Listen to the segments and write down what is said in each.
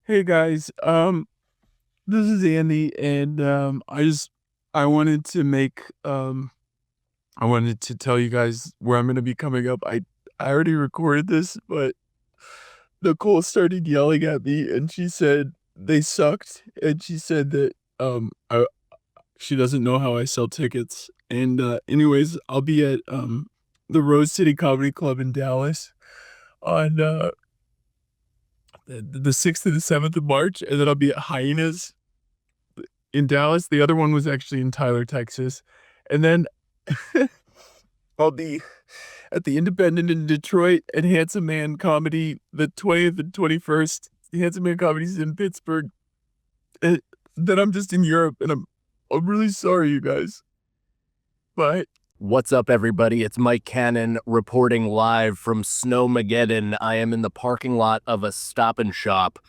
Hey guys, this is Andy, and I wanted to I wanted to tell you guys where I'm gonna be coming up. I already recorded this, but Nicole started yelling at me, and she said they sucked, and she said that she doesn't know how I sell tickets. And anyways, I'll be at the Rose City Comedy Club in Dallas on the 6th and the 7th of March, and then I'll be at Haynes in Dallas. The other one was actually in Tyler, Texas. And then I'll be at the Independent in Detroit and Handsome Man Comedy the 20th and 21st. The Handsome Man Comedy's in Pittsburgh. And then I'm just in Europe, and I'm really sorry, you guys. Bye. What's up, everybody? It's Mike Cannon reporting live from Snowmageddon. I am in the parking lot of a Stop and Shop,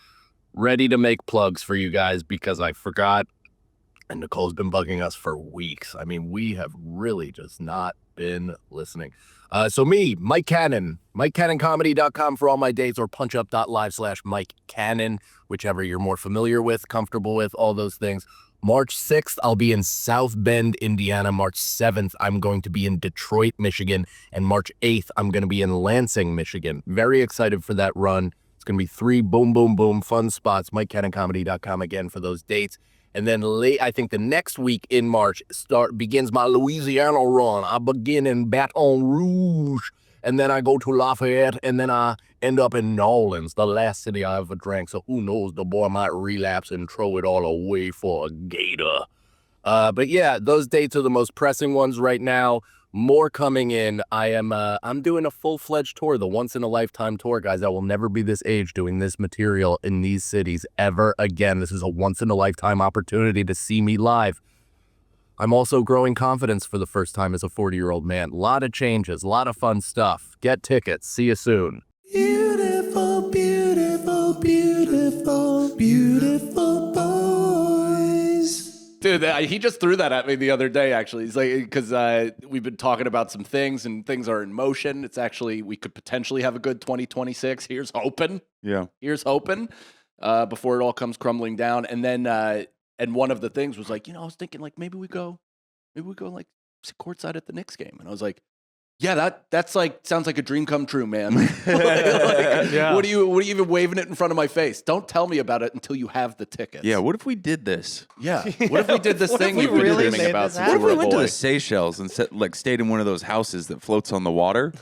ready to make plugs for you guys because I forgot, and Nicole's been bugging us for weeks. I mean, we have really just not been listening. So me, Mike Cannon, MikeCannonComedy.com for all my dates, or punchup.live/Mike Cannon, whichever you're more familiar with, comfortable with, all those things. March 6th, I'll be in South Bend, Indiana. March 7th, I'm going to be in Detroit, Michigan. And March 8th, I'm going to be in Lansing, Michigan. Very excited for that run. It's going to be 3 boom, boom, boom fun spots. MikeCannonComedy.com again for those dates. And then I think the next week in March begins my Louisiana run. I begin in Baton Rouge, and then I go to Lafayette, and then I end up in New Orleans, the last city I ever drank. So who knows, the boy might relapse and throw it all away for a gator. But yeah, those dates are the most pressing ones right now. More coming in. I'm doing a full-fledged tour, the once-in-a-lifetime tour, guys. I will never be this age doing this material in these cities ever again. This is a once-in-a-lifetime opportunity to see me live. I'm also growing confidence for the first time as a 40-year-old man. A lot of changes, a lot of fun stuff. Get tickets. See you soon. Beautiful, beautiful, beautiful, beautiful boys. Dude, he just threw that at me the other day, actually. He's like, because we've been talking about some things, and things are in motion. It's actually, we could potentially have a good 2026. Here's hoping. Yeah. Here's hoping before it all comes crumbling down. And then, and one of the things was like, I was thinking, like, maybe we go like sit courtside at the Knicks game. And I was like, yeah, that's like, sounds like a dream come true, man. Yeah. What are you even waving it in front of my face? Don't tell me about it until you have the tickets. Yeah, what if we did this? Yeah. What if we did this thing we you've been really dreaming made about this since What you if were we a went to boy? the Seychelles and stayed in one of those houses that floats on the water?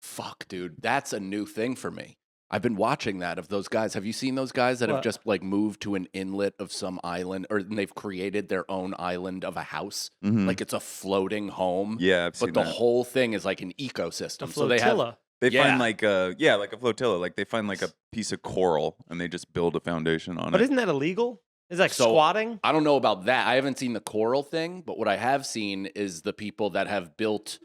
Fuck, dude. That's a new thing for me. I've been watching that of those guys. Have you seen those guys that have just like moved to an inlet of some island, or they've created their own island of a house? Like it's a floating home. Yeah, I've seen But the that. whole thing is like an ecosystem. A So they have flotilla. They Yeah. find like a flotilla. Like they find like a piece of coral and they just build a foundation on But it. isn't that illegal? Is like So- squatting? I don't know about that. I haven't seen the coral thing, but what I have seen is the people that have built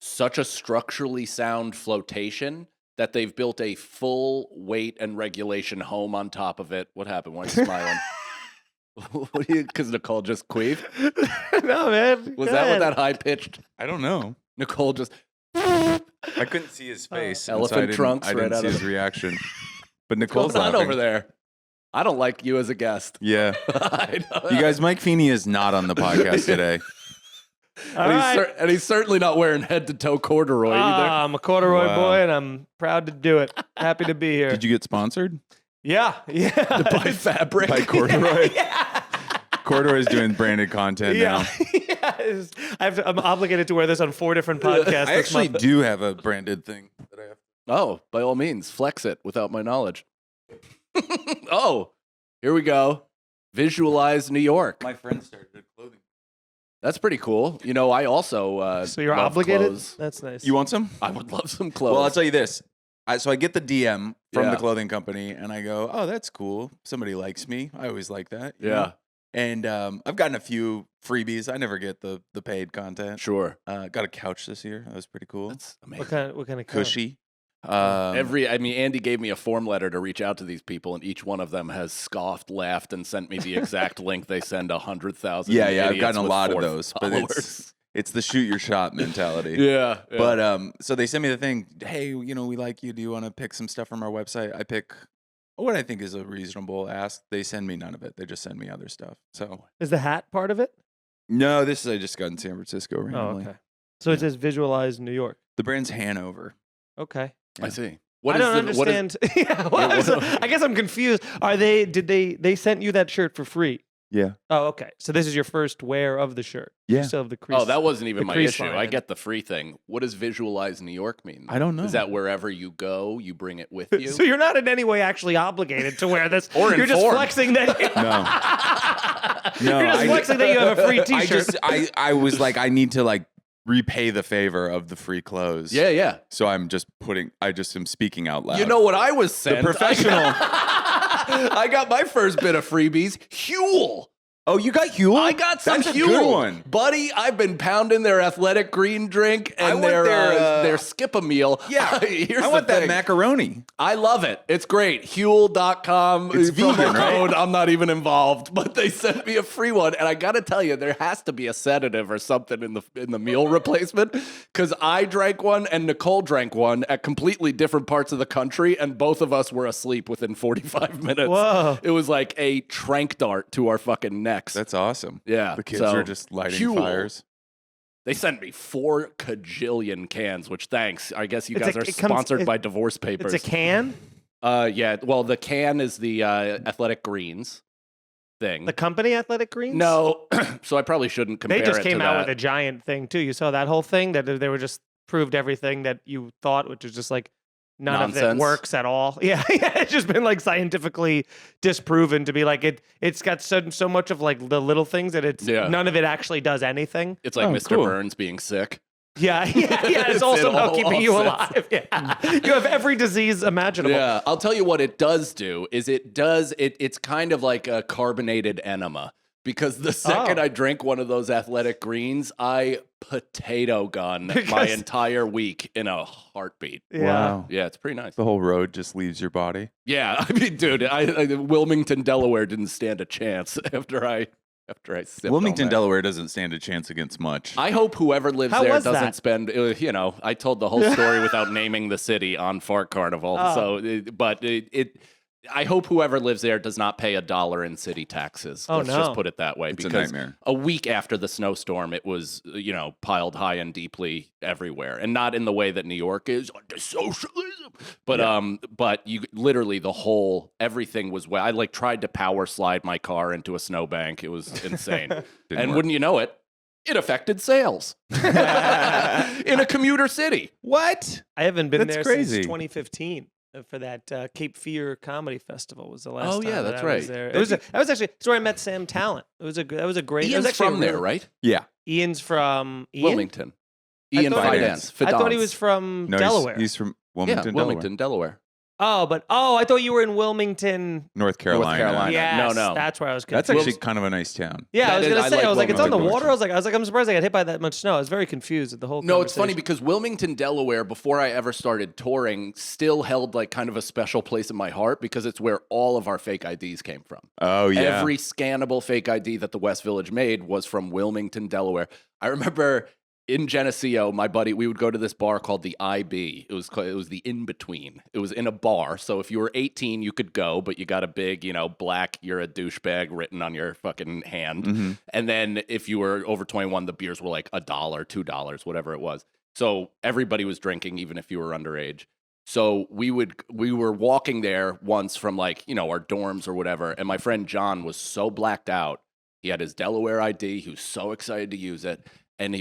such a structurally sound flotation that they've built a full weight and regulation home on top of it. What happened? Why are you smiling? What do you? Because Nicole just queefed. No, man. Was Go that ahead. what that high pitched? I don't know. Nicole just. I couldn't see his face. and Elephant so I didn't, trunks I right didn't out see of his the- reaction. But What's Nicole's going on laughing. over there? I don't like you as a guest. Yeah. I know. You guys, Mike Feeney is not on the podcast today. All And, right. and he's certainly not wearing head to toe corduroy either. I'm a corduroy Wow. boy, and I'm proud to do it. Happy to be here. Did you get sponsored Yeah. To buy fabric. by Corduroy? Yeah. Corduroy's doing branded content now. Yeah. I'm obligated to wear this on 4 different podcasts. I this actually month. do have a branded thing that I have. Oh, by all means, flex it without my knowledge. Oh, here we go. Visualize New York. My friend started a clothing. That's pretty cool. I also So you're love obligated? clothes. That's nice. You want some? I would love some clothes. Well, I'll tell you this. So I get the DM from Yeah. the clothing company, and I go, "Oh, that's cool. Somebody likes me. I always like that." you Yeah. know? And I've gotten a few freebies. I never get the paid content. Sure. Got a couch this year. That was pretty cool. That's amazing. what kind of Cushy. Andy gave me a form letter to reach out to these people, and each one of them has scoffed, laughed, and sent me the exact link they send 100,000. Yeah, I've idiots gotten a with lot of 4 those, but followers. it's the shoot your shot mentality. Yeah. But so they sent me the thing. Hey, we like you. Do you want to pick some stuff from our website? I pick what I think is a reasonable ask. They send me none of it. They just send me other stuff. So Is the hat part of it? no, this is I just got in San Francisco Oh, randomly. okay. So it says visualize New York. The brand's Hanover. Okay. Yeah. I see. I don't understand. Yeah, well, I guess I'm confused. Did they sent you that shirt for free? Yeah. Oh, okay. So this is your first wear of the shirt. Yeah. You still have the crease. Oh, that wasn't even the my crease issue. line I in get the free thing. What does visualize New York mean? I don't know. Is that wherever you go, you bring it with you? So you're not in any way actually obligated to wear this. Or you're just informed. flexing that. No. You're just flexing that you have a free T-shirt. I was like, I need to like repay the favor of the free clothes. Yeah, yeah. So I just am speaking out loud. You know what I was sent? The professional. I got my first bit of freebies. Huel. Oh, you got Huel? I got some That's Huel. a good one. Buddy, I've been pounding their athletic green drink I and want their Skip-A-Meal. Yeah. Here's I want the that thing. macaroni. I love it. It's great. Huel.com. It's promo vegan, right? code. I'm not even involved, but they sent me a free one. And I got to tell you, there has to be a sedative or something in the meal replacement because I drank one and Nicole drank one at completely different parts of the country. And both of us were asleep within 45 minutes. Whoa. It was like a trank dart to our fucking necks. That's awesome. Yeah. The kids so, are just lighting Huel. fires. They sent me 4 kajillion cans, which thanks. I guess you It's guys a- are it comes- sponsored it- by divorce papers. It's a can. Yeah. Well, the can is the Athletic Greens thing. The company Athletic Greens. No, so I probably shouldn't compare they just it came to out that. with a giant thing too. You saw that whole thing that they were just proved everything that you thought, which is just like none of Nonsense. it works at all. Yeah, yeah, it's just been like scientifically disproven to be like it's got so much of like the little things that it's Yeah. none of it actually does anything. It's like Oh, Mr. cool. Burns being sick. Yeah, yeah, yeah. It's It's also in about all keeping you sense. alive. Yeah, you have every disease imaginable. Yeah, I'll tell you what it does do is it's kind of like a carbonated enema because the second Oh. I drink one of those Athletic Greens, I potato gun my Because- entire week in a heartbeat. Yeah. Wow. Yeah, it's pretty nice. The whole road just leaves your body. Yeah, I mean, dude, Wilmington, Delaware didn't stand a chance after I sipped on Wilmington, that. Delaware doesn't stand a chance against much. I hope whoever lives How there was doesn't that? spend. I told the whole story without naming the city on Fart Carnival. Oh. I hope whoever lives there does not pay $1 in city taxes. Oh, Let's just no. put it that way. It's a because nightmare. a week after the snowstorm, it was piled high and deeply everywhere, and not in the way that New York is under socialism. But you literally everything was wet. I like tried to power slide my car into a snowbank. It was insane. And work. wouldn't you know it, it affected sales in a commuter city. What? I haven't been That's there crazy. since 2015 for that Cape Fear Comedy Festival. Was the last Oh, time yeah, that that's I was right. there. That was actually it's where I met Sam Talent. That was a great. Ian's it was actually from there, right? Yeah. Ian's from Wilmington. I Ian thought- Fidance. I thought he was from No, Delaware. He's from Yeah, Wilmington, Wilmington, Delaware. I thought you were in Wilmington. North Carolina. Carolina. Yes, No. that's where I was That's confused. actually kind of a nice town. Yeah, That I was is- gonna I say. like I was like, it's on the Wilmington. water. I was like, I'm surprised I got hit by that much snow. I was very confused at the whole. No, it's funny conversation. because Wilmington, Delaware, before I ever started touring, still held like kind of a special place in my heart because it's where all of our fake IDs came from. Oh, yeah. Every scannable fake ID that the West Village made was from Wilmington, Delaware. I remember in Geneseo, my buddy, we would go to this bar called the IB. It was the In Between. It was in a bar. So if you were 18, you could go, but you got a big, black, you're a douchebag written on your fucking hand. Mhm. And then if you were over 21, the beers were like $1, $2, whatever it was. So everybody was drinking, even if you were underage. So we were walking there once from our dorms or whatever, and my friend John was so blacked out. He had his Delaware ID. He was so excited to use it. And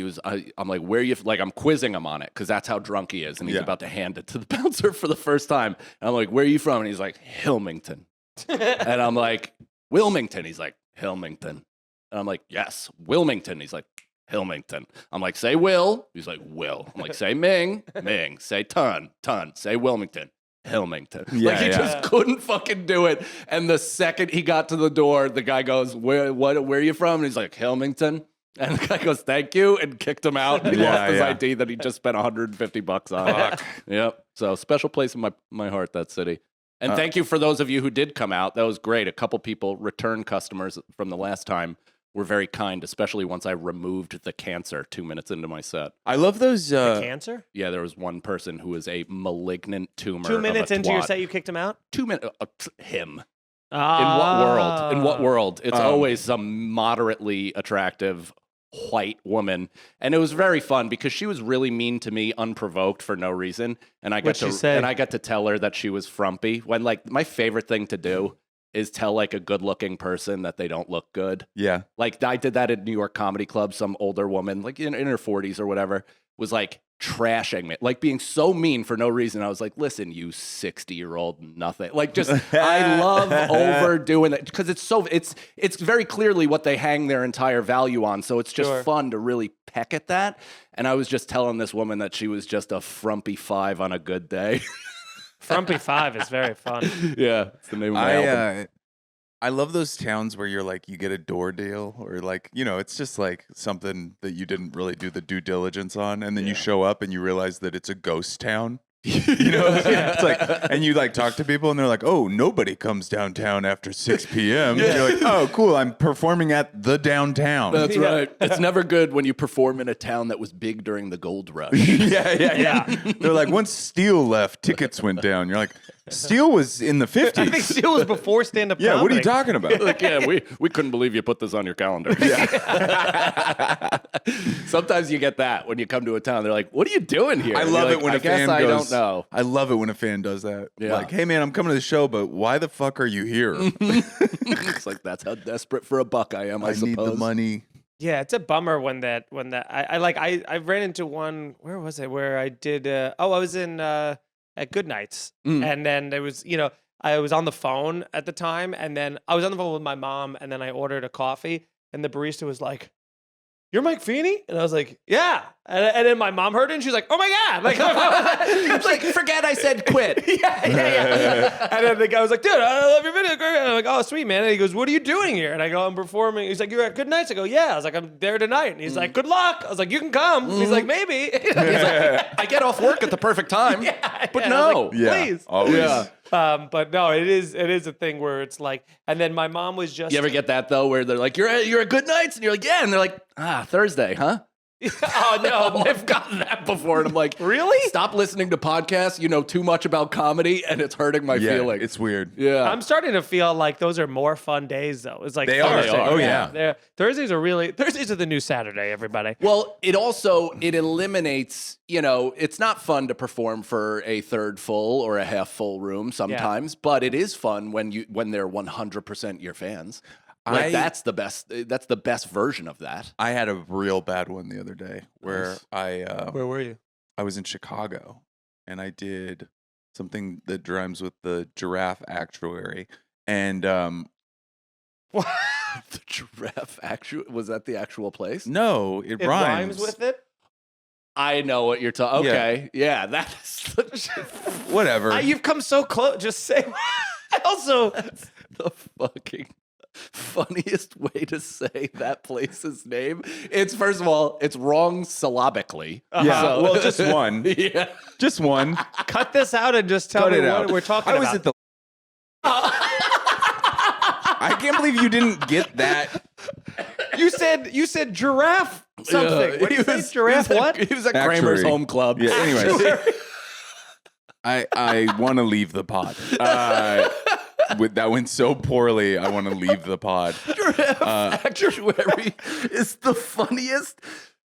I'm like, where are you? Like, I'm quizzing him on it because that's how drunk he is. And he's Yeah. about to hand it to the bouncer for the first time. And I'm like, where are you from? And he's like, Wilmington. And I'm like, Wilmington. He's like, Wilmington. And I'm like, yes, Wilmington. He's like, Wilmington. I'm like, say Will. He's like, Will. I'm like, say Ming. Ming. Say Ton. Say Wilmington. Wilmington. Yeah, Like, he yeah. just couldn't fucking do it. And the second he got to the door, the guy goes, where are you from? And he's like, Wilmington. And the guy goes, thank you, and kicked him out. And he Yeah, lost his yeah. ID that he just spent $150 on. Yep. So special place in my heart, that city. And thank you for those of you who did come out. That was great. A couple people, return customers from the last time, were very kind, especially once I removed the cancer 2 minutes into my set. I love those. Cancer? Yeah, there was one person who was a malignant tumor. 2 minutes of a into your twat. set, you kicked him out? 2 minutes. Him. Ah. In what world? In what world? It's always some moderately attractive white woman, and it was very fun because she was really mean to me unprovoked for no reason, and I got What'd she say? and I got to tell her that she was frumpy. When like my favorite thing to do is tell like a good-looking person that they don't look good. Yeah. Like I did that at New York Comedy Club. Some older woman, like in her 40s or whatever, was like trashing me, like being so mean for no reason. I was like, listen, you 60-year-old nothing. Like just, I love overdoing it because it's very clearly what they hang their entire value on. So it's just fun to really peck at that. And I was just telling this woman that she was just a frumpy 5 on a good day. Frumpy 5 is very fun. Yeah, it's the name of my album. I love those towns where you're like, you get a door deal or like, it's just like something that you didn't really do the due diligence on. And then you show up and you realize that it's a ghost town. It's like, and you like talk to people and they're like, oh, nobody comes downtown after 6 p.m. Yeah. You're like, oh, cool. I'm performing at the downtown. That's right. It's never good when you perform in a town that was big during the gold rush. Yeah. They're like, once Steel left, tickets went down. You're like, Steel was in the 50s. I think Steel was before stand-up comedy. Yeah, what are you talking about? Like, we couldn't believe you put this on your calendar. Sometimes you get that when you come to a town. They're like, what are you doing here? I love it when I a fan guess goes, I don't know. I love it when a fan does that. Yeah. Like, hey, man, I'm coming to the show, but why the fuck are you here? It's like, that's how desperate for a buck I am, I suppose. need the money. Yeah, it's a bummer when I ran into one. Where was it? Where I did? I was in at Good Nights, and then there was I was on the phone at the time, and then I was on the phone with my mom, and then I ordered a coffee, and the barista was like, "You're Mike Feeney?" And I was like, "Yeah." And then my mom heard it, and she was like, "Oh my god!" Like, it's like, forget I said quit. yeah. And then the guy was like, "Dude, I love your video." And I'm like, "Oh, sweet, man." And he goes, "What are you doing here?" And I go, "I'm performing." He's like, "You're at Good Nights?" I go, "Yeah." I was like, "I'm there tonight." And he's like, "Good luck." I was like, "You can come." And he's like, "Maybe." He's like, I get off work at the perfect time. But no. Like, please. Always. Yeah. But no, it is a thing where it's like, and then my mom was just. You ever get that though, where they're like, "You're at Good Nights," and you're like, "Yeah," and they're like, "Thursday, huh?" Oh no, I've gotten that before, and I'm like, really? Stop listening to podcasts. You know too much about comedy, and it's hurting my feelings. It's weird. Yeah, I'm starting to feel like those are more fun days, though. It's like They are. Thursday. Oh, yeah. Thursdays are the new Saturday. Everybody. Well, it eliminates. It's not fun to perform for a third full or a half full room sometimes, but it is fun when they're 100% your fans. Like that's the best version of that. I had a real bad one the other day where Where were you? I was in Chicago and I did something that rhymes with the Giraffe Actuary. And What? The Giraffe Actuary, was that the actual place? no, it It rhymes with it. I know what you're talking. Okay, yeah, that's Whatever. You've come so close. Just say. Also, the fucking funniest way to say that place's name. It's first of all, it's wrong syllabically. Yeah, So- well, just one. Yeah. Just one. cut this out and just tell Cut me it what out. we're talking I about. was at the. I can't believe you didn't get that. You said giraffe something. What do you say? Giraffe what? He was at Actuary. Kramer's home club. Yeah. Anyways, I want to leave the pod. That went so poorly. I want to leave the pod. Giraffe Actuary is the funniest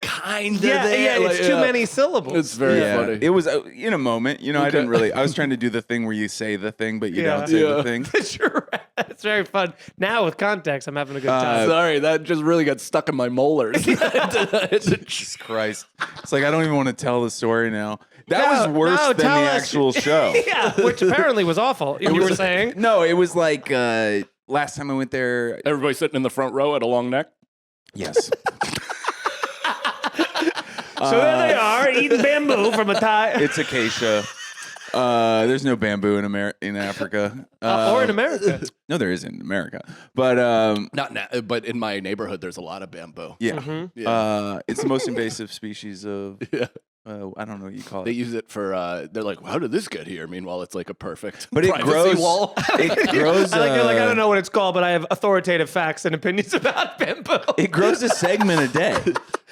kind of Yeah, there. it's too many syllables. It's very funny. It was in a moment. I didn't really. I was trying to do the thing where you say the thing, but you don't say the thing. Giraffe. It's very fun. Now with context, I'm having a good time. Sorry, that just really got stuck in my molars. Jesus Christ! It's like I don't even want to tell the story now. That was worse than the tell us. actual show. Yeah, which apparently was awful. You were saying. No, it was like last time I went there. Everybody sitting in the front row at a long neck. Yes. So there they are eating bamboo from a tie. It's acacia. There's no bamboo in Africa. Or in America. No, there is in America. But But in my neighborhood, there's a lot of bamboo. yeah. Mm-hmm. Yeah. It's the most invasive species of I don't know what you call They it. use it for. They're like, how did this get here? Meanwhile, it's like a perfect. But it privacy grows. wall. It grows. You're like, I don't know what it's called, but I have authoritative facts and opinions about bamboo. It grows a segment a day.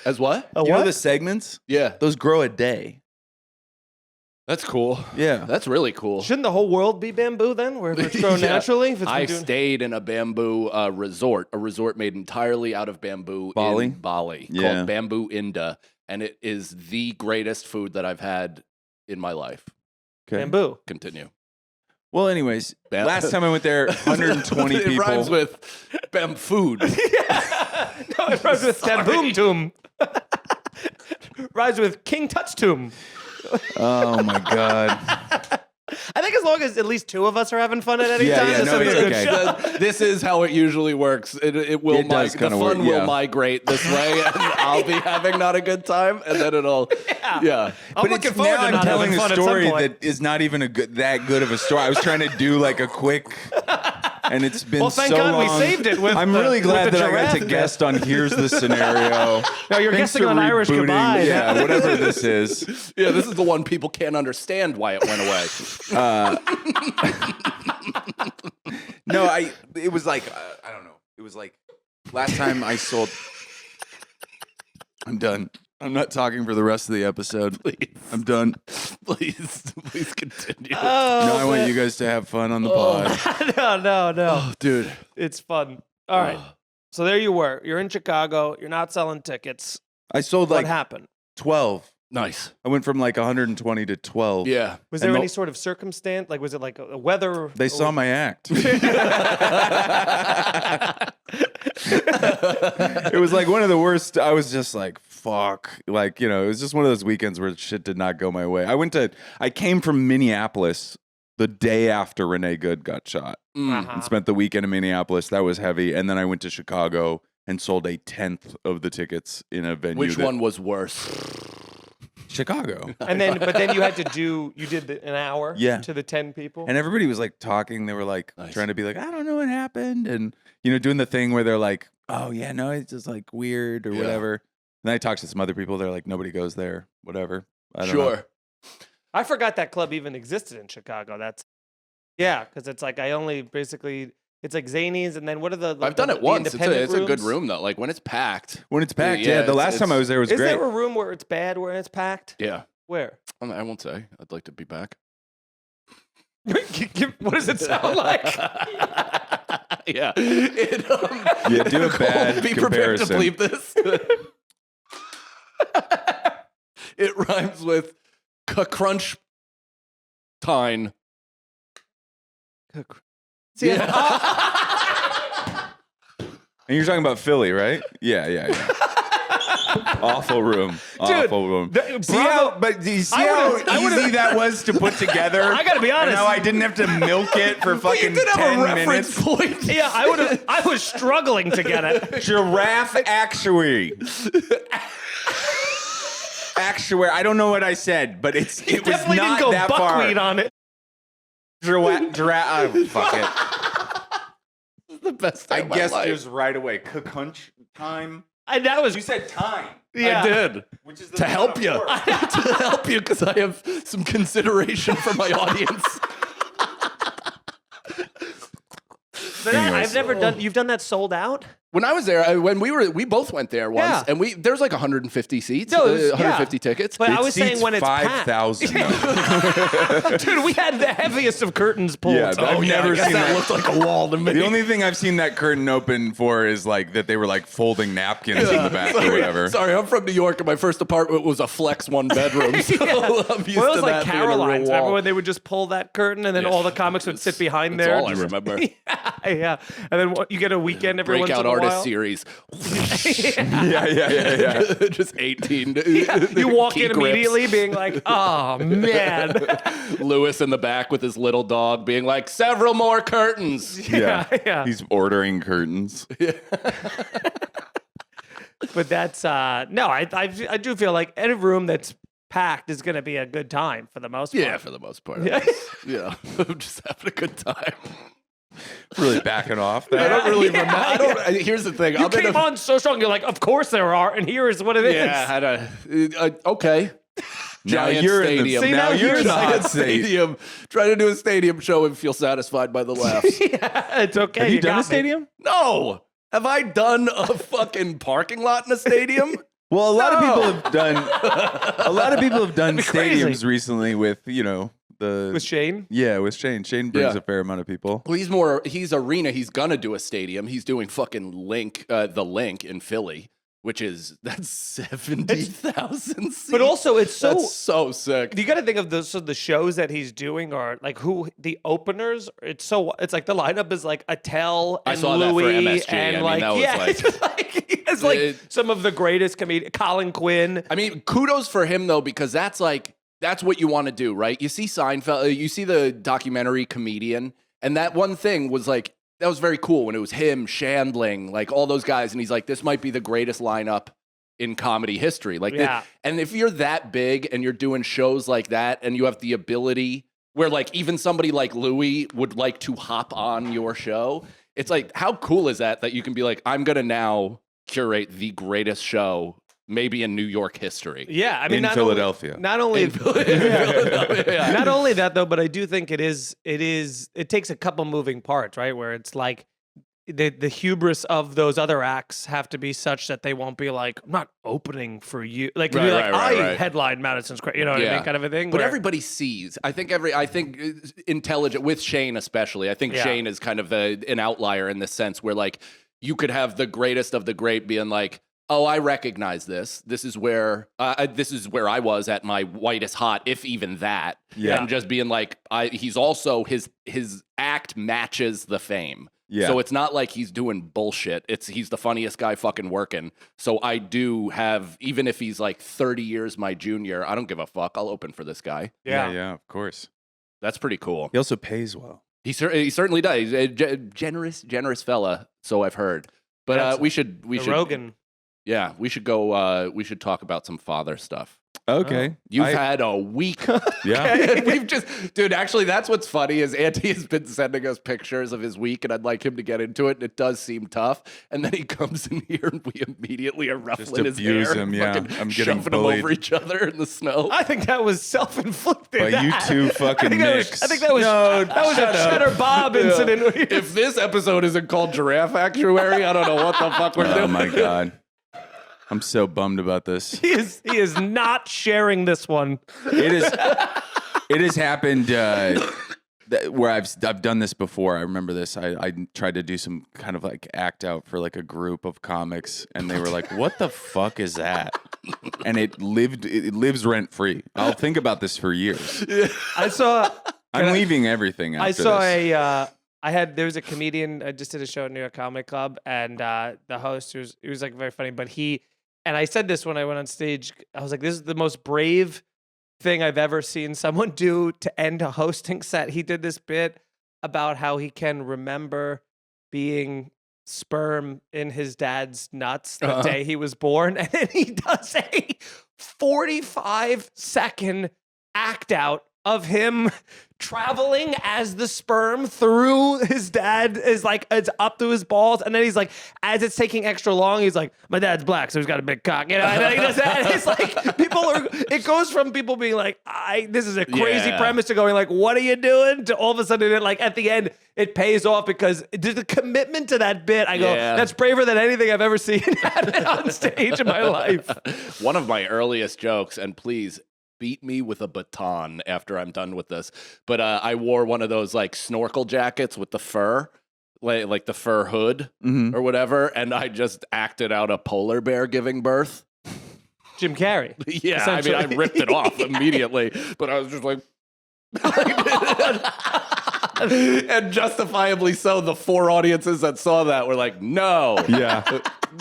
As what? A You know what? the segments? Yeah, Those grow a day. that's cool. Yeah. That's really cool. Shouldn't the whole world be bamboo then, where it's grown Yeah. naturally? If it's I been doing- stayed in a bamboo resort, a resort made entirely out of bamboo Bali? in Bali, Yeah. called Bamboo Inda, and it is the greatest food that I've had in my life. Okay. bamboo. Continue. Well, anyways, Bam- last time I went there, 120 it people. rhymes with bam food. No, it rhymes with Tamboom Tomb. Rhymes with King Touch Tomb. Oh my god. I think as long as at least two of us are having fun at any Yeah, time, yeah, this no, will be a it's good okay. show. This is how it usually works. It will It does the kinda fun work, will yeah. migrate this way, and I'll be having not a good time, and then it'll yeah. I'm But looking it's forward now to I'm not telling having a fun at some story point. that is not even that good of a story. I was trying to do like a quick, and it's been Well, thank so God we long. saved it with I'm the- really glad with the that I got giraffe to bit. guest on Here's the Scenario. No, you're Thanks guessing for on Irish rebooting- Goodbye. Yeah, whatever this is. Yeah, this is the one people can't understand why it went away. No, it was like I don't know. It was like last time I sold. I'm done. I'm not talking for the rest of the episode. Please, I'm done. please continue. Oh, No, I want man. you guys to have fun on the pod. no. Oh, dude. It's fun. All right. So there you were. You're in Chicago. You're not selling tickets. I sold What like happened? 12. Nice. I went from like 120 to 12. Yeah. Was And there the- any sort of circumstance? Like, was it like a weather? They saw my act. It was like one of the worst. I was just like, fuck. Like, it was just one of those weekends where shit did not go my way. I came from Minneapolis the day after Renee Good got shot and spent the weekend in Minneapolis. That was heavy. And then I went to Chicago and sold a 10th of the tickets in a venue. Which one was worse? Chicago. And then, but then you had to you did an hour Yeah. to the 10 people. And everybody was like talking. They were like Nice. trying to be like, I don't know what happened. And, doing the thing where they're like, oh, yeah, no, it's just like weird or Yeah. whatever. And then I talked to some other people. They're like, nobody goes there, whatever. I don't know. Sure. I forgot that club even existed in Chicago. Yeah, because it's like it's like Zanies, and then what are the? I've done it the once. It's independent a good rooms? room though. Like when it's packed. When it's packed, Yeah, yeah. The last time I was there was Is great. there a room where it's bad, where it's packed? Yeah. Where? I won't say. I'd like to be back. What does it sound like? Yeah. Yeah, do a bad Be prepared to comparison. bleep this. It rhymes with crunch tine. See, And you're talking about Philly, right? Yeah. Awful room. Awful room. Bravo. Do you see I how would've- I easy would've- that was to put together? I gotta be honest. And how I didn't have to milk it for fucking You did have 10 a reference minutes. point. Yeah, I was struggling to get it. Giraffe Actuary. Actuary. I don't know what I said, but it was Definitely not didn't go that far. buckwheat on it. Giraffe. Oh, fuck it. This is the best I time of my guessed life. it was right away. Crunch time. And that was You said time, yeah. I did. which is the To thing help on you. a fork. To help you because I have some consideration for my audience. But Anyways. I've never done. You've done that sold out. When I was there, we both went there once, Yeah. and there's like 150 seats, No, it was- 150 tickets. But I It was saying seats when it's packed. 5,000. Dude, we had the heaviest of curtains pulled. Yeah, I've never I guess seen that that. looked like a wall to me. The only thing I've seen that curtain open for is like that they were like folding napkins in the back or whatever. Sorry, I'm from New York, and my first apartment was a flex one bedroom. So I'm used Well, it was to like that being a real Caroline's. Remember wall. when they would just pull that curtain and then all the comics would sit behind That's there? all I remember. Yeah. And then you get a weekend every once Breakout in a artist while. series. Yeah. Just 18. You walk key in grips. immediately being like, oh, man. Lewis in the back with his little dog being like, several more curtains. Yeah. He's ordering curtains. But that's, no, I do feel like any room that's packed is going to be a good time for the most part. Yeah, for the most part. Yeah. Yeah. I'm just having a good time. Really backing off I that. don't really Yeah, remember. Here's the thing. You I'm in came a- on so strong. You're like, of course there are. And here is what it is. Yeah, I had a okay. giant you're in the- stadium. See, now you're in the hot giant seat. stadium. Try to do a stadium show and feel satisfied by the laughs. Yeah, it's okay. Have you done got a me. stadium? No. Have I done a fucking parking lot in a stadium? Well, a lot of No. people have done. A lot of people have done That'd be crazy. stadiums recently with the With Shane? yeah with Shane. Shane brings Yeah. a fair amount of people. Well, he's arena. He's gonna do a stadium. He's doing fucking the Link in Philly, that's 70,000 seats. But also, it's so. That's so sick. You got to think of the shows that he's doing are like who the openers. It's like the lineup is like Attell I and saw that for Louis MSG. and I mean, like that was yeah, like- it's like It- some of the greatest comedians. Colin Quinn. I mean, kudos for him though, because that's what you want to do, right? You see Seinfeld, you see the documentary Comedian, and that one thing was like, that was very cool when it was him, Shandling, like all those guys, and he's like, this might be the greatest lineup in comedy history. Like, Yeah. and if you're that big and you're doing shows like that, and you have the ability where like even somebody like Louis would like to hop on your show, it's like, how cool is that you can be like, I'm gonna now curate the greatest show maybe in New York history. Yeah, I mean, In not Philadelphia. Only, not only, In Philadelphia. not only that though, but I do think it takes a couple moving parts, right? Where it's like the hubris of those other acts have to be such that they won't be like, I'm not opening for you. Like, to be Right, like, right, I right. headline Madison Square, you know what I mean? Kind of a thing. But where- everybody sees. I think intelligent with Shane especially. I think Yeah. Shane is kind of an outlier in the sense where like you could have the greatest of the great being like, oh, I recognize this. This is where I was at my whitest hot, if even that. Yeah. And just being like, he's also his act matches the fame. Yeah. So it's not like he's doing bullshit. He's the funniest guy fucking working. So I do have, even if he's like 30 years my junior, I don't give a fuck. I'll open for this guy. Yeah, of course. That's pretty cool. He also pays well. He certainly does. He's a generous fella, so I've heard. But That's we should Rogan. Yeah, we should go. We should talk about some father stuff. Okay. You've had a week. Yeah. We've dude, actually, that's what's funny is Andy has been sending us pictures of his week, and I'd like him to get into it, and it does seem tough. And then he comes in here, and we immediately are ruffling his abuse hair him, and yeah. fucking I'm getting shoving him bullied. over each other in the snow. I think that was self-inflicted. But you two fucking nicks. I think that was No, that was a shut up. Cheddar Bob incident. where you- If this episode isn't called Giraffe Actuary, I don't know what the fuck we're doing. Oh my god. I'm so bummed about this. he is not sharing this one. It has happened where I've done this before. I remember this. I tried to do some kind of like act out for like a group of comics, and they were like, "What the fuck is that?" And it lives rent free. I'll think about this for years. I saw. I'm leaving everything. I After saw this. there was a comedian. I just did a show at New York Comedy Club, and the host was like very funny, but and I said this when I went on stage. I was like, "This is the most brave thing I've ever seen someone do to end a hosting set." He did this bit about how he can remember being sperm in his dad's nuts the day he was born, and then he does a 45-second act out of him traveling as the sperm through his dad is like it's up to his balls, and then he's like, as it's taking extra long, he's like, my dad's black, so he's got a big cock, you know. And then he does that. And it's like it goes from people being like, this is a crazy Yeah. premise to going like, what are you doing? To all of a sudden, like at the end, it pays off because the commitment to that bit. I go, Yeah. that's braver than anything I've ever seen on stage in my life. One of my earliest jokes, and please beat me with a baton after I'm done with this. But I wore one of those like snorkel jackets with the fur, like the fur hood or whatever, and I just acted out a polar bear giving birth. Jim Carrey. Yeah, I mean, I Essentially. ripped it off immediately, but I was just like. And justifiably so, the 4 audiences that saw that were like, no. Yeah.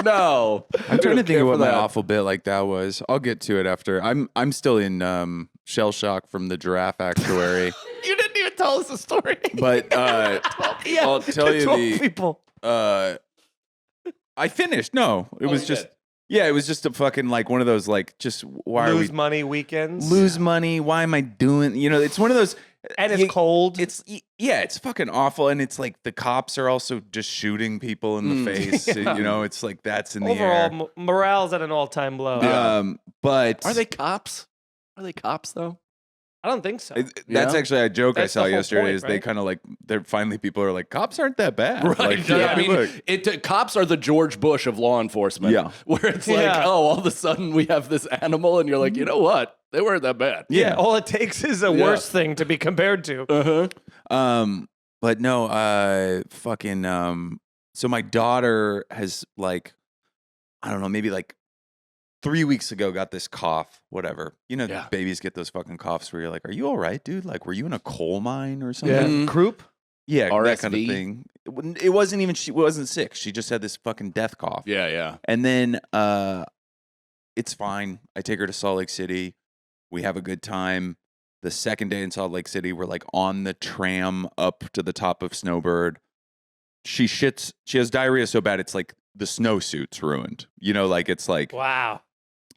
No. I'm trying to think of what my awful bit like that was. I'll get to it after. I'm still in shell shock from the Giraffe Actuary. You didn't even tell us the story. But Yeah, I'll tell you 12 people. I finished. No, it was you just did? yeah, it was just a fucking like one of those like just why Lose are we money weekends. lose money? Why am I doing? You know, it's one of those. And it's cold. It's it's fucking awful, and it's like the cops are also just shooting people in the face. You know, it's like that's in the Overall, air. morale's at an all-time low. But Are they cops? Are they cops though? I don't think so. That's actually a joke That's I saw the whole yesterday. point, Is they right? kind of like they're finally people are like cops aren't that bad, Right. Like, I mean, look. cops are the George Bush of law enforcement. Yeah. Where it's like, Yeah. oh, all of a sudden we have this animal, and you're like, you know what? They weren't that bad. Yeah, all it takes is a worse thing to be compared to. But no, so my daughter has like, I don't know, maybe like 3 weeks ago got this cough, whatever. You know, babies get those fucking coughs where you're like, are you all right, dude? Like, were you in a coal mine or something? Croup? Yeah, RSV? that kind of thing. It wasn't even, she wasn't sick. She just had this fucking death cough. Yeah. And then it's fine. I take her to Salt Lake City. We have a good time. The second day in Salt Lake City, we're like on the tram up to the top of Snowbird. She shits. She has diarrhea so bad it's like the snowsuit's ruined. You know, like it's like Wow.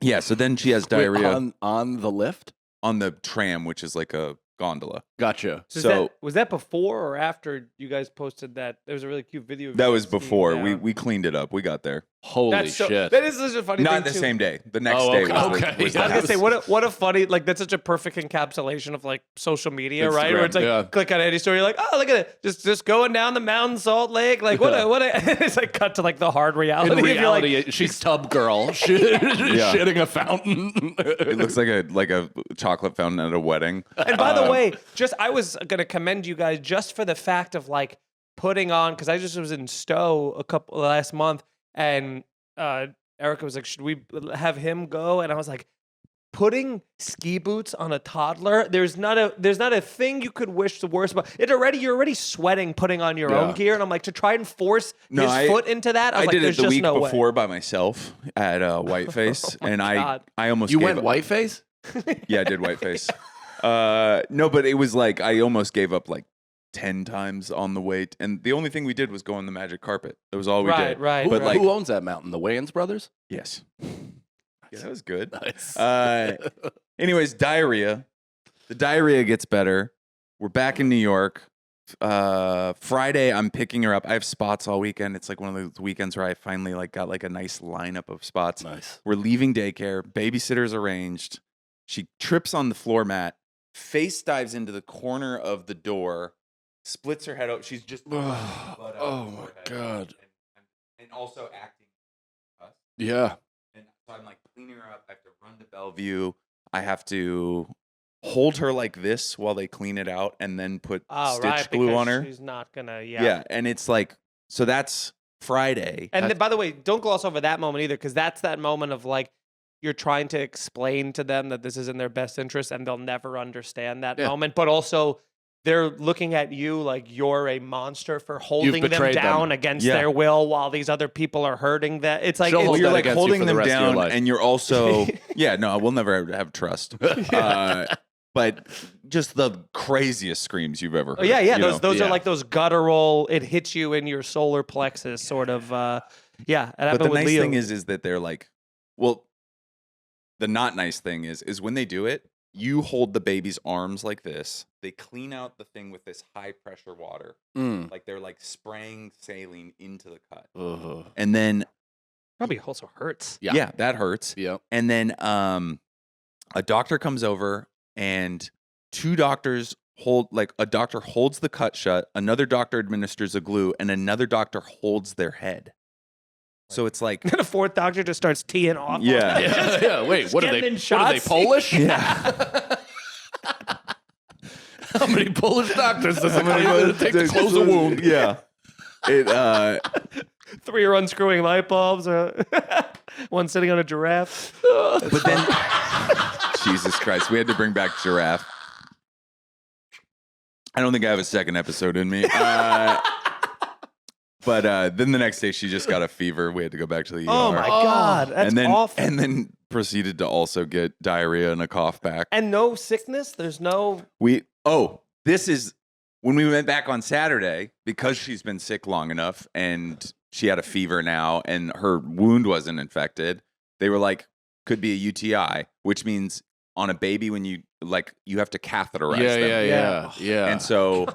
yeah. So then she has diarrhea on the lift. on the tram, which is like a gondola. Gotcha. So was that before or after you guys posted that? There was a really cute video. Of That you was guys skiing before down. we cleaned it up. We got there. Holy shit. That is such a funny thing. Not the too. same day. The next Oh, day okay. was Okay. the, was the I was gonna house. say what a funny that's such a perfect encapsulation of like social media, right? Where Instagram, it's like yeah. click on any story, you're like, oh look at it, just going down the mountain, Salt Lake, like what a it's like cut to like the hard reality. In You're like, reality, she's tub girl shitting a fountain. It looks like a chocolate fountain at a wedding. and by the way, I was gonna commend you guys just for the fact of like putting on because I just was in Stowe last month and Erica was like, should we have him go? And I was like, putting ski boots on a toddler, there's not a thing you could wish the worst about. You're already sweating putting on your own gear, and I'm like, to try and force his foot into that. I was like, did it there's the just week no before way. by myself at Whiteface, and God. I almost You gave went up. whiteface? Yeah, I did Whiteface. No, but it was like I almost gave up like 10 times on the weight, and the only thing we did was go on the magic carpet. That was all we did. Right. But like, Who owns that mountain? The Wayans brothers? yes, yeah, that was good. Nice. Anyways, diarrhea. The diarrhea gets better. We're back in New York. Friday, I'm picking her up. I have spots all weekend. It's like one of those weekends where I finally like got like a nice lineup of spots. Nice. We're leaving daycare. Babysitter's arranged. She trips on the floor mat, face dives into the corner of the door, splits her head out. She's just Oh my God. And also acting. Yeah. And so I'm like cleaning her up. I have to run to Bellevue. I have to hold her like this while they clean it out and then put stitch glue on her. She's not gonna. Yeah, and it's like, so that's Friday. And then, by the way, don't gloss over that moment either, because that's that moment of like you're trying to explain to them that this is in their best interest, and they'll never understand that moment. But also, they're looking at you like you're a monster for holding them down against their will while these other people are hurting them. It's like She'll you're that like against you holding for the them rest of your down, life. and you're also no, we'll never have trust. But just the craziest screams you've ever heard. Oh, yeah. you know? Those are like those guttural. It hits you in your solar plexus, sort of. It But the with nice Leo. thing is that they're like, well, the not nice thing is when they do it, you hold the baby's arms like this. They clean out the thing with this high pressure water, like they're like spraying saline into the cut, and then probably also hurts. yeah, that hurts. Yeah. And then a doctor comes over, and two doctors a doctor holds the cut shut, another doctor administers a glue, and another doctor holds their head. So it's like And a fourth doctor just starts teeing off. Yeah. Yeah. Wait, what are getting they? in What are they? shots. Polish? yeah. How many Polish doctors does it take to close a wound? Yeah. It 3 are unscrewing light bulbs. One sitting on a giraffe. but then Jesus Christ, we had to bring back Giraffe. I don't think I have a second episode in me. But then the next day she just got a fever. We had to go back to the ER. Oh my God, that's awful. And then proceeded to also get diarrhea and a cough back. And no sickness. There's no. This is when we went back on Saturday, because she's been sick long enough and she had a fever now and her wound wasn't infected. They were like, could be a UTI, which means on a baby when you have to catheterize them. Yeah. And so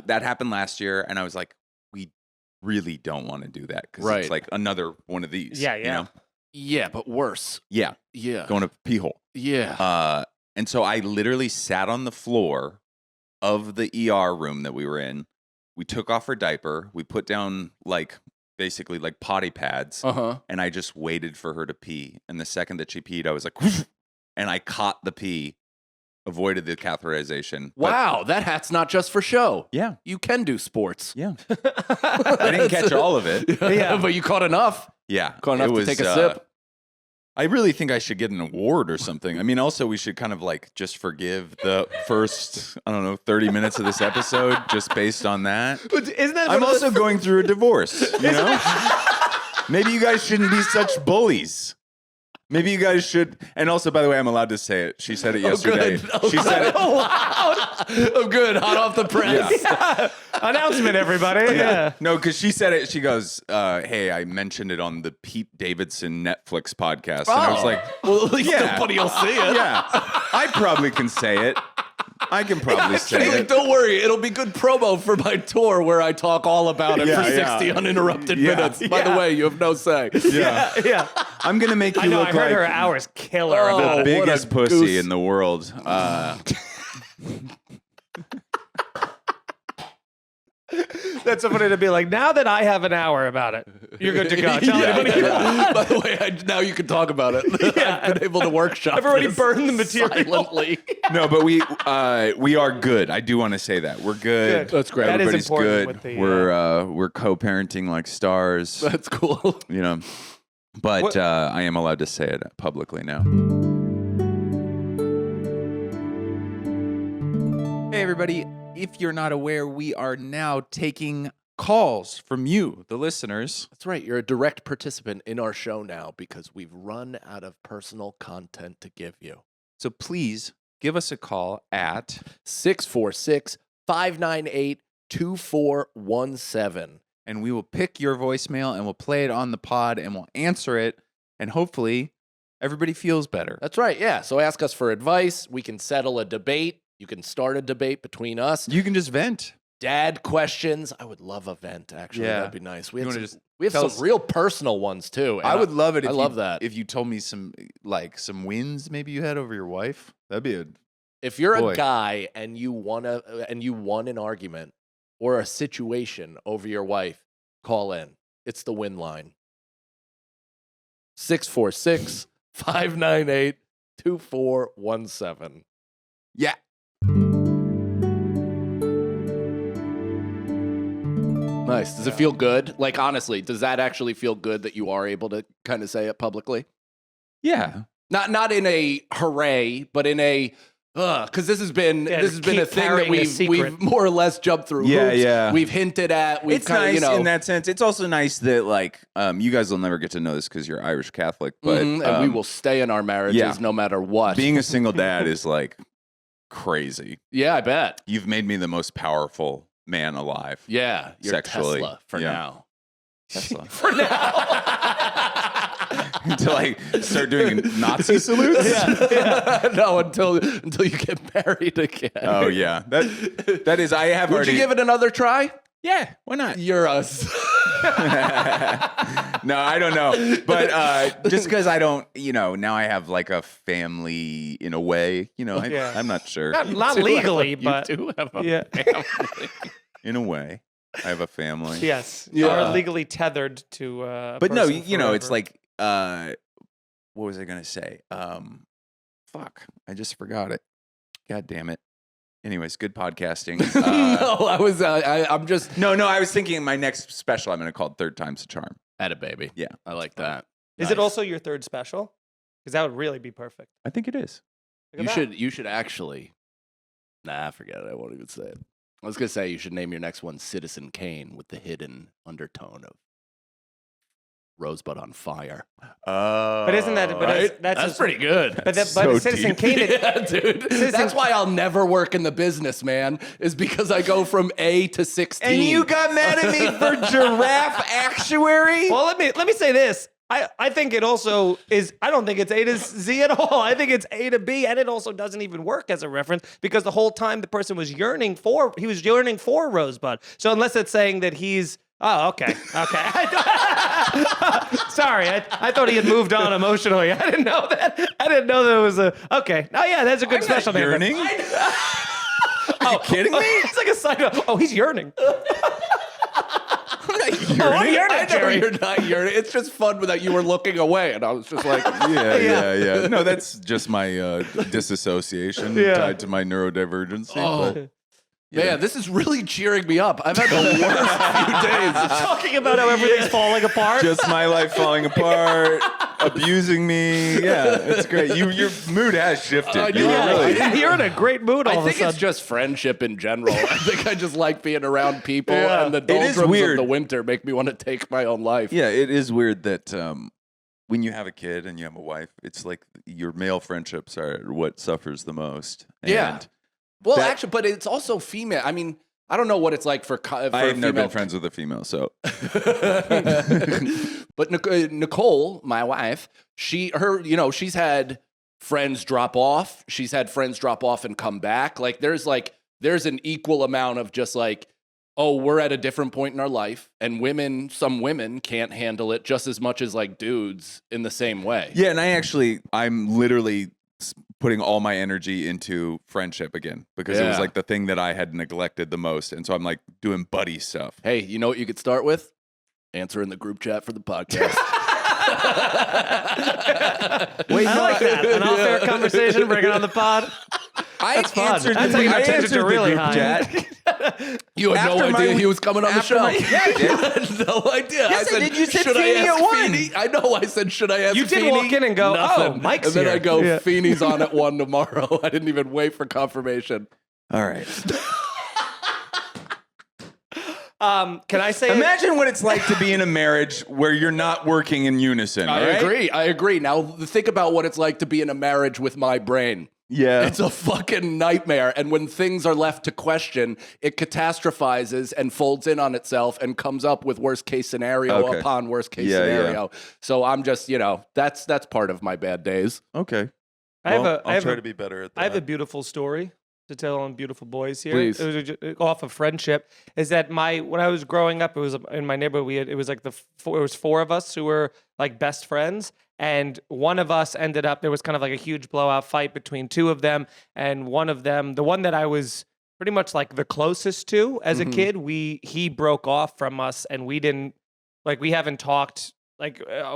that happened last year, and I was like, we really don't want to do that because it's like another one of these. Yeah. You know? Yeah, but worse. Yeah, Yeah. going to pee hole. Yeah. And so I literally sat on the floor of the ER room that we were in. We took off her diaper. We put down basically potty pads. And I just waited for her to pee. And the second that she peed, I was like, and I caught the pee, avoided the catheterization. Wow, that hat's not just for show. Yeah. You can do sports. Yeah. I didn't catch all of it. Yeah, but you caught enough. Yeah. Caught enough to take a sip. I really think I should get an award or something. I mean, also we should kind of just forgive the first, 30 minutes of this episode just based on that. But isn't that? I'm also going through a divorce, you know? Maybe you guys shouldn't be such bullies. Maybe you guys should. And also, by the way, I'm allowed to say it. She said it yesterday. She said it. Oh, good. Hot off the press. Yeah. Announcement, everybody. Yeah. No, because she said it. She goes, hey, I mentioned it on the Pete Davidson Netflix podcast. And I was like, well, at least yeah. nobody will see it. Yeah, I probably can say it. I can probably say Hey, it. don't worry. It'll be good promo for my tour where I talk all about it Yeah, for 60 yeah. uninterrupted Yeah. minutes. By the way, you have no say. Yeah. Yeah. I'm going to make you I know. look I heard like her hours killer Oh, about the it. biggest what a pussy goose. in the world. That's so funny to be like, now that I have an hour about it, you're good to go. Tell anybody. By the way, now you can talk about it. Yeah. I've been able to workshop. Everybody this burn the material. silently. No, but we are good. I do want to say that. We're good. Good. That's great. That is Everybody's important good. with the, we're co-parenting like stars, That's cool. you know. But What- I am allowed to say it publicly now. Hey, everybody. If you're not aware, we are now taking calls from you, the listeners. That's right. You're a direct participant in our show now because we've run out of personal content to give you. So please give us a call at 646-598-2417. and we will pick your voicemail and we'll play it on the pod and we'll answer it. And hopefully everybody feels better. That's right. Yeah. So ask us for advice. We can settle a debate. You can start a debate between us. You can just vent. Dad questions. I would love a vent, actually. Yeah. That'd be nice. We You have wanna some, just we have tell some us- real personal ones, too. and I would love it. I love that. If you told me some wins maybe you had over your wife, that'd be If you're Boy. a guy and you won an argument or a situation over your wife, call in. It's the win line. 646-598-2417. yeah. Nice. Does it feel good? Like, honestly, does that actually feel good that you are able to kind of say it publicly? Yeah. Not in a hooray, but in a because this has been Yeah, a thing that carrying a we've secret. more or less jumped through. Yeah, hoops. yeah. We've hinted at. We've It's kind nice of, you know, in that sense. It's also nice that you guys will never get to know this because you're Irish Catholic, but and we will stay in our marriages yeah. no matter what. being a single dad is crazy. Yeah, I bet. You've made me the most powerful man alive. Yeah, you're Sexually, Tesla for yeah. now. Tesla. For now. Until start doing Nazi salutes. No, until you get married again. Oh yeah, that is. I have Would already. you give it another try? Yeah, why not? You're us. No, I don't know. But just because I don't, now I have a family in a way, Yeah. I'm not sure. Not legally, You but do have a yeah. In a way, I have a family. Yes. Yeah. Are legally tethered to a But no, person it's forever. what was I going to say? Fuck, I just forgot it. God damn it. Anyways, good podcasting. No, I was. I'm just No, I was thinking my next special I'm going to call Third Time's a Charm. at a baby. Yeah. I like that. Is it Nice. also your third special? Because that would really be perfect. I think it is. Look at that. You should actually. Nah, forget it. I won't even say it. I was gonna say you should name your next one Citizen Kane with the hidden undertone of Rosebud on Fire. But isn't that? But Right? that's That's pretty good. But So Citizen deep. Kane. Yeah, dude. That's why I'll never work in the business, man. Is because I go from A to 16. And you got mad at me for Giraffe Actuary? Well, let me say this. I think it also is. I don't think it's A to Z at all. I think it's A to B, and it also doesn't even work as a reference because the whole time the person was yearning for Rosebud. So unless it's saying that he's Oh, okay. Sorry, I thought he had moved on emotionally. I didn't know that. I didn't know there was a. Okay. Oh yeah, that's a good special name. Yearning? Are you kidding me? It's like a side note. Oh, he's yearning. I'm not yearning. I'm yearning, I know Jerry. you're not yearning. It's just fun that you were looking away, and I was just like, Yeah. No, that's just my disassociation tied to my neurodivergency. But, man, this is really cheering me up. I've had the worst few days. Talking about how everything's falling apart. just my life falling apart, abusing me. Yeah, it's great. Your mood has shifted. You really. You're in a great mood all I of a think it's sudden. just friendship in general. I think I just like being around people, Yeah. and the It is doldrums of weird. the winter make me want to take my own life. Yeah, it is weird that when you have a kid and you have a wife, it's like your male friendships are what suffers the most. Yeah. And Well, that- actually, but it's also female. I mean, I don't know what it's like for I have never female been friends with a female, so But Nicole, my wife, she's had friends drop off. She's had friends drop off and come back. There's an equal amount of just like, oh, we're at a different point in our life, and some women can't handle it just as much as like dudes in the same way. yeah. And I'm literally putting all my energy into friendship again because it was Yeah. like the thing that I had neglected the most, and so I'm like doing buddy stuff. Hey, you know what you could start with? Answer in the group chat for the podcast. Wait, I like that. An off-air conversation, bring it on the pod. That's fun. That's how you I change it answered to the really group high. chat. You had no After my idea he week- was coming on the after show. my- yeah, I did. You had no idea. Yes, I did. You said should I Feeney ask at 1. Feeney? I know. I said, should I ask You did Feeney? walk in and go, Nothing. oh, Mike's And then here. I go, Yeah. Feeney's on at 1 tomorrow. I didn't even wait for confirmation. All right. Can I say Imagine what it's like to be in a marriage where you're not working in unison. I all right? agree. Now think about what it's like to be in a marriage with my brain. Yeah. It's a fucking nightmare. And when things are left to question, it catastrophizes and folds in on itself and comes up with worst case scenario Okay. upon worst case Yeah, scenario. So I'm just, that's part of my bad days. Okay. I'll try to be better at that. I have a beautiful story to tell on Beautiful Boys here. Please. It was off of friendship. Is that when I was growing up, it was in my neighborhood. It was like it was 4 of us who were like best friends, and one of us ended up. There was kind of like a huge blowout fight between 2 of them, and one of them, the one that I was pretty much like the closest to as a kid, he broke off from us, and we haven't talked.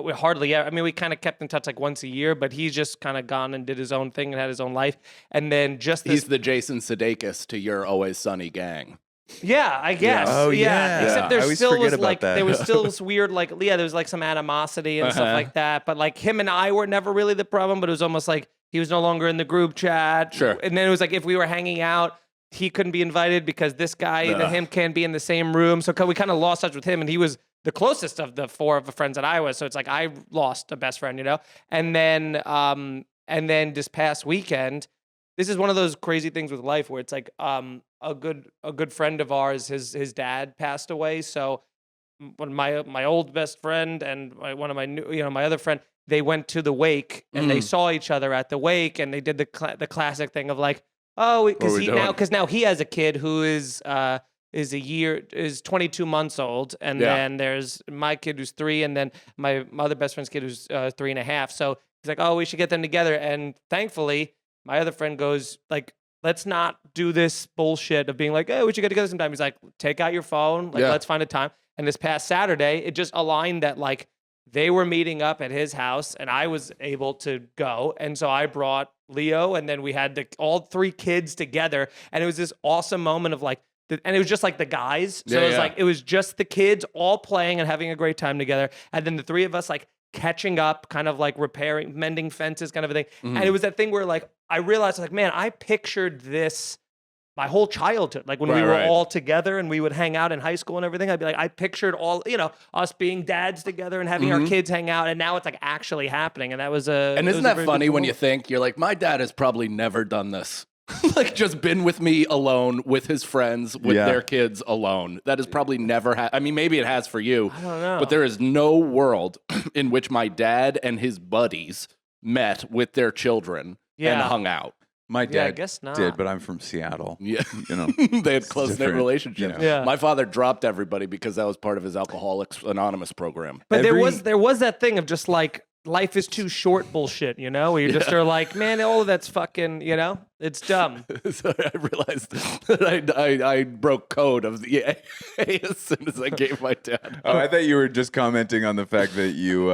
We hardly ever. I mean, we kind of kept in touch like once a year, but he's just kind of gone and did his own thing and had his own life. And then just this, He's the Jason Sudeikis to your Always Sunny gang. yeah, I guess. Oh, yeah. Except I there always still forget was about like that. there was still this weird there was like some animosity and stuff like that. But like him and I were never really the problem. But it was almost like he was no longer in the group chat. Sure. And then it was like if we were hanging out, he couldn't be invited because this guy and him can't be in the same room. So we kind of lost touch with him, and he was the closest of the 4 of the friends that I was. So it's like I lost a best friend, And then this past weekend, this is one of those crazy things with life where it's like a good friend of ours, his dad passed away. So when my old best friend and one of my new, my other friend, they went to the wake and they saw each other at the wake, and they did the classic thing of like, oh, because now he has a kid who is 22 months old, and then there's my kid who's 3, and then my other best friend's kid who's 3.5. So he's like, oh, we should get them together. And thankfully, my other friend goes like, let's not do this bullshit of being like, hey, we should get together sometime. He's like, take out your phone, let's find a time. And this past Saturday, it just aligned that like they were meeting up at his house, and I was able to go, and so I brought Leo, and then we had all 3 kids together, and it was this awesome moment of like. And it was just like the guys. So it was like, it was just the kids all playing and having a great time together. And then the 3 of us like catching up, kind of like mending fences kind of a thing. And it was that thing where like, I realized like, man, I pictured this my whole childhood. Like when we were all together and we would hang out in high school and everything, I'd be like, I pictured all, us being dads together and having our kids hang out. And now it's like actually happening. And that was And isn't that funny when you think, you're like, my dad has probably never done this. Like just been with me alone, with his friends, with their kids alone. That has probably never I mean, maybe it has for you. I don't know. But there is no world in which my dad and his buddies met with their children and hung out. My dad I guess not. did, but I'm from Seattle. Yeah. You know, They had it's close-knit different, relationships. you know. Yeah. My father dropped everybody because that was part of his Alcoholics Anonymous program. But Every- there was that thing of just like life is too short bullshit, you know, where you just are like, man, all of that's fucking, you know, it's dumb. So I realized that I broke code of the AA as soon as I gave my dad. Oh, I thought you were just commenting on the fact that you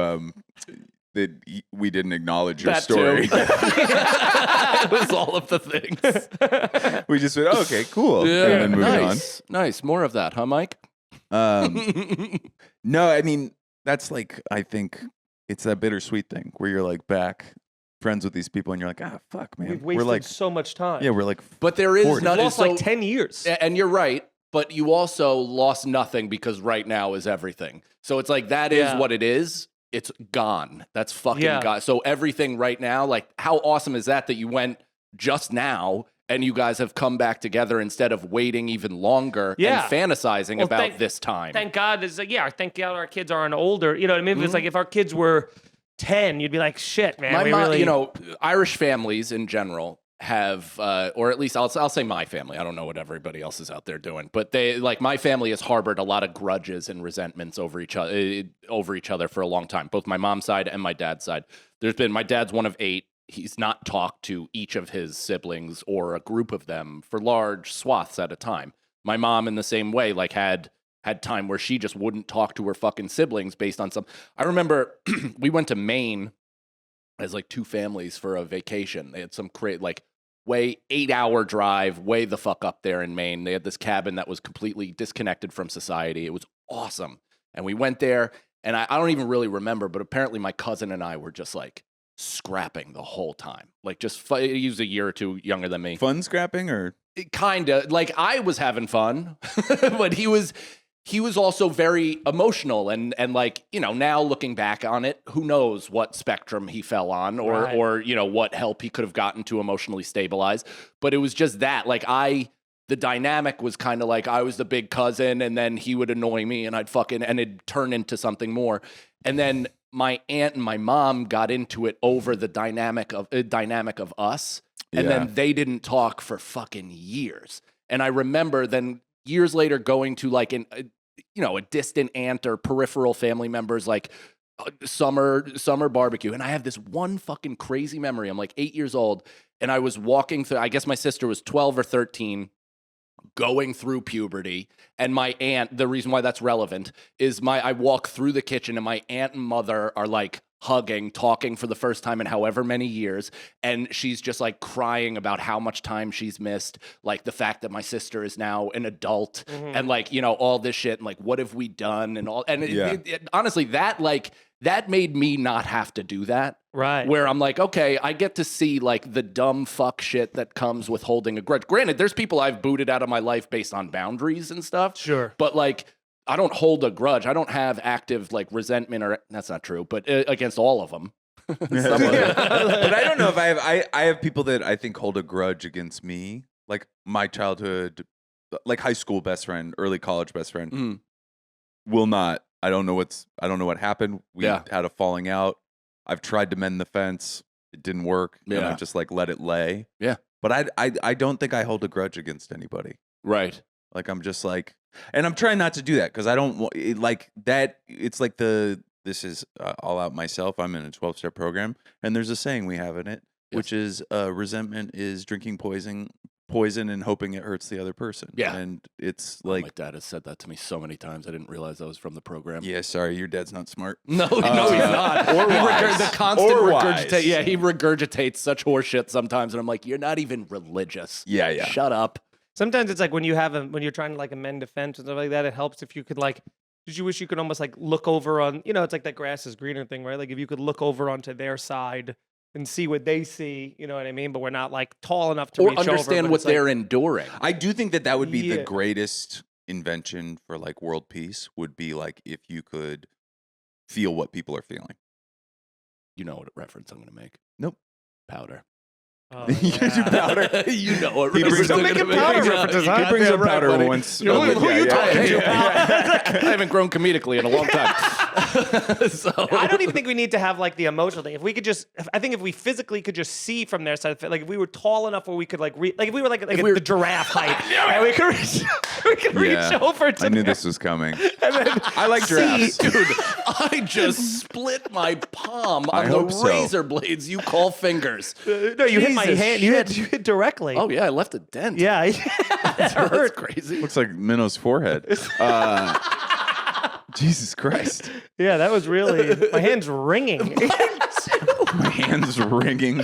we didn't acknowledge your That story. too. It was all of the things. We just went, oh, okay, cool, and then moving nice. Nice. More of that, huh, Mike? on. No, I mean that's like I think it's that bittersweet thing where you're like back friends with these people, and you're like, fuck, man, We've we're wasted like, so much time. yeah, we're like, But there is We've We've lost so, like 10 years. and you're right. But you also lost nothing because right now is everything. So it's like that is Yeah. what it is. It's gone. That's fucking Yeah. gone. So everything right now, like how awesome is that you went just now and you guys have come back together instead of waiting even longer Yeah. and fantasizing Well, about this time. Thank God, it's like, thank God our kids aren't older. You know what I mean? If it's like if our kids were 10, you'd be like, shit, man. My we mom, really, you know, Irish families in general have, or at least I'll say my family. I don't know what everybody else is out there doing, but they like my family has harbored a lot of grudges and resentments over each other for a long time. Both my mom's side and my dad's side. There's been my dad's one of 8. He's not talked to each of his siblings or a group of them for large swaths at a time. My mom, in the same way, like had time where she just wouldn't talk to her fucking siblings based on some. I remember we went to Maine as like 2 families for a vacation. They had some like way 8-hour drive, way the fuck up there in Maine. They had this cabin that was completely disconnected from society. It was awesome. And we went there, and I don't even really remember, but apparently my cousin and I were just like scrapping the whole time. Like just, he was a year or 2 younger than me. fun scrapping or Kind of. Like I was having fun, but he was also very emotional and like, you know, now looking back on it, who knows what spectrum he fell on or Right. or you know what help he could have gotten to emotionally stabilize. But it was just that like the dynamic was kind of like I was the big cousin and then he would annoy me and it'd turn into something more. And then my aunt and my mom got into it over the dynamic of us. And Yeah. then they didn't talk for fucking years. And I remember then years later going to like a distant aunt or peripheral family members like summer barbecue. And I have this one fucking crazy memory. I'm like 8 years old and I was walking through, I guess my sister was 12 or 13, going through puberty. And my aunt, the reason why that's relevant is I walk through the kitchen and my aunt and mother are like hugging, talking for the first time in however many years. And she's just like crying about how much time she's missed. Like the fact that my sister is now an adult and like, you know, all this shit and like, what have we done and all. And honestly, that made me not have to do that. right. Where I'm like, okay, I get to see like the dumb fuck shit that comes with holding a grudge. Granted, there's people I've booted out of my life based on boundaries and stuff. Sure. But like, I don't hold a grudge. I don't have active like resentment or that's not true, but against all of them. but I don't know if I have people that I think hold a grudge against me, like my childhood, like high school best friend, early college best friend, will not. I don't know what happened. We had a falling out. I've tried to mend the fence. It didn't work. And I just like let it lay. Yeah. But I don't think I hold a grudge against anybody. Right. Like I'm just like, and I'm trying not to do that because I don't want like that. It's like this is all out myself. I'm in a 12-step program, and there's a saying we have in it, which is resentment is drinking poison and hoping it hurts the other person. Yeah. And it's like, my dad has said that to me so many times. I didn't realize that was from the program. yeah, sorry, your dad's not smart. No, he's not. Or He wise. the constant Or regurgitate. wise. Yeah, he regurgitates such horseshit sometimes, and I'm like, you're not even religious. Yeah. Shut up. Sometimes it's like when you're trying to like amend a fence and stuff like that, it helps if you could like, did you wish you could almost like look over on, you know, it's like that grass is greener thing, right? Like if you could look over onto their side and see what they see, you know what I mean? But we're not like tall enough to Or reach over, understand but what it's like- they're enduring. I do think that would be the Yeah. greatest invention for like world peace would be like if you could feel what people are feeling. You know what reference I'm going to make. Nope. Powder. Oh, You do yeah. powder. You know what He brings reference I'm up- gonna he make. brings up- references. he brings up powder once. Who are you talking to? Yeah. I haven't grown comedically in a long time. So I don't even think we need to have like the emotional thing. If we could just, I think if we physically could just see from their side, like if we were tall enough where we could like, like if we were like at the giraffe height, and we could reach over to I knew them. this was coming. And then I like giraffes. dude, I just split my palm I on hope the so. razor blades you call fingers. no, you hit my Jesus hand. shit. You hit directly. Oh yeah, I left a dent. yeah, that's that hurt. crazy. Looks like Minnow's forehead. Jesus Christ. Yeah, that was really my hand's ringing. My hand's ringing.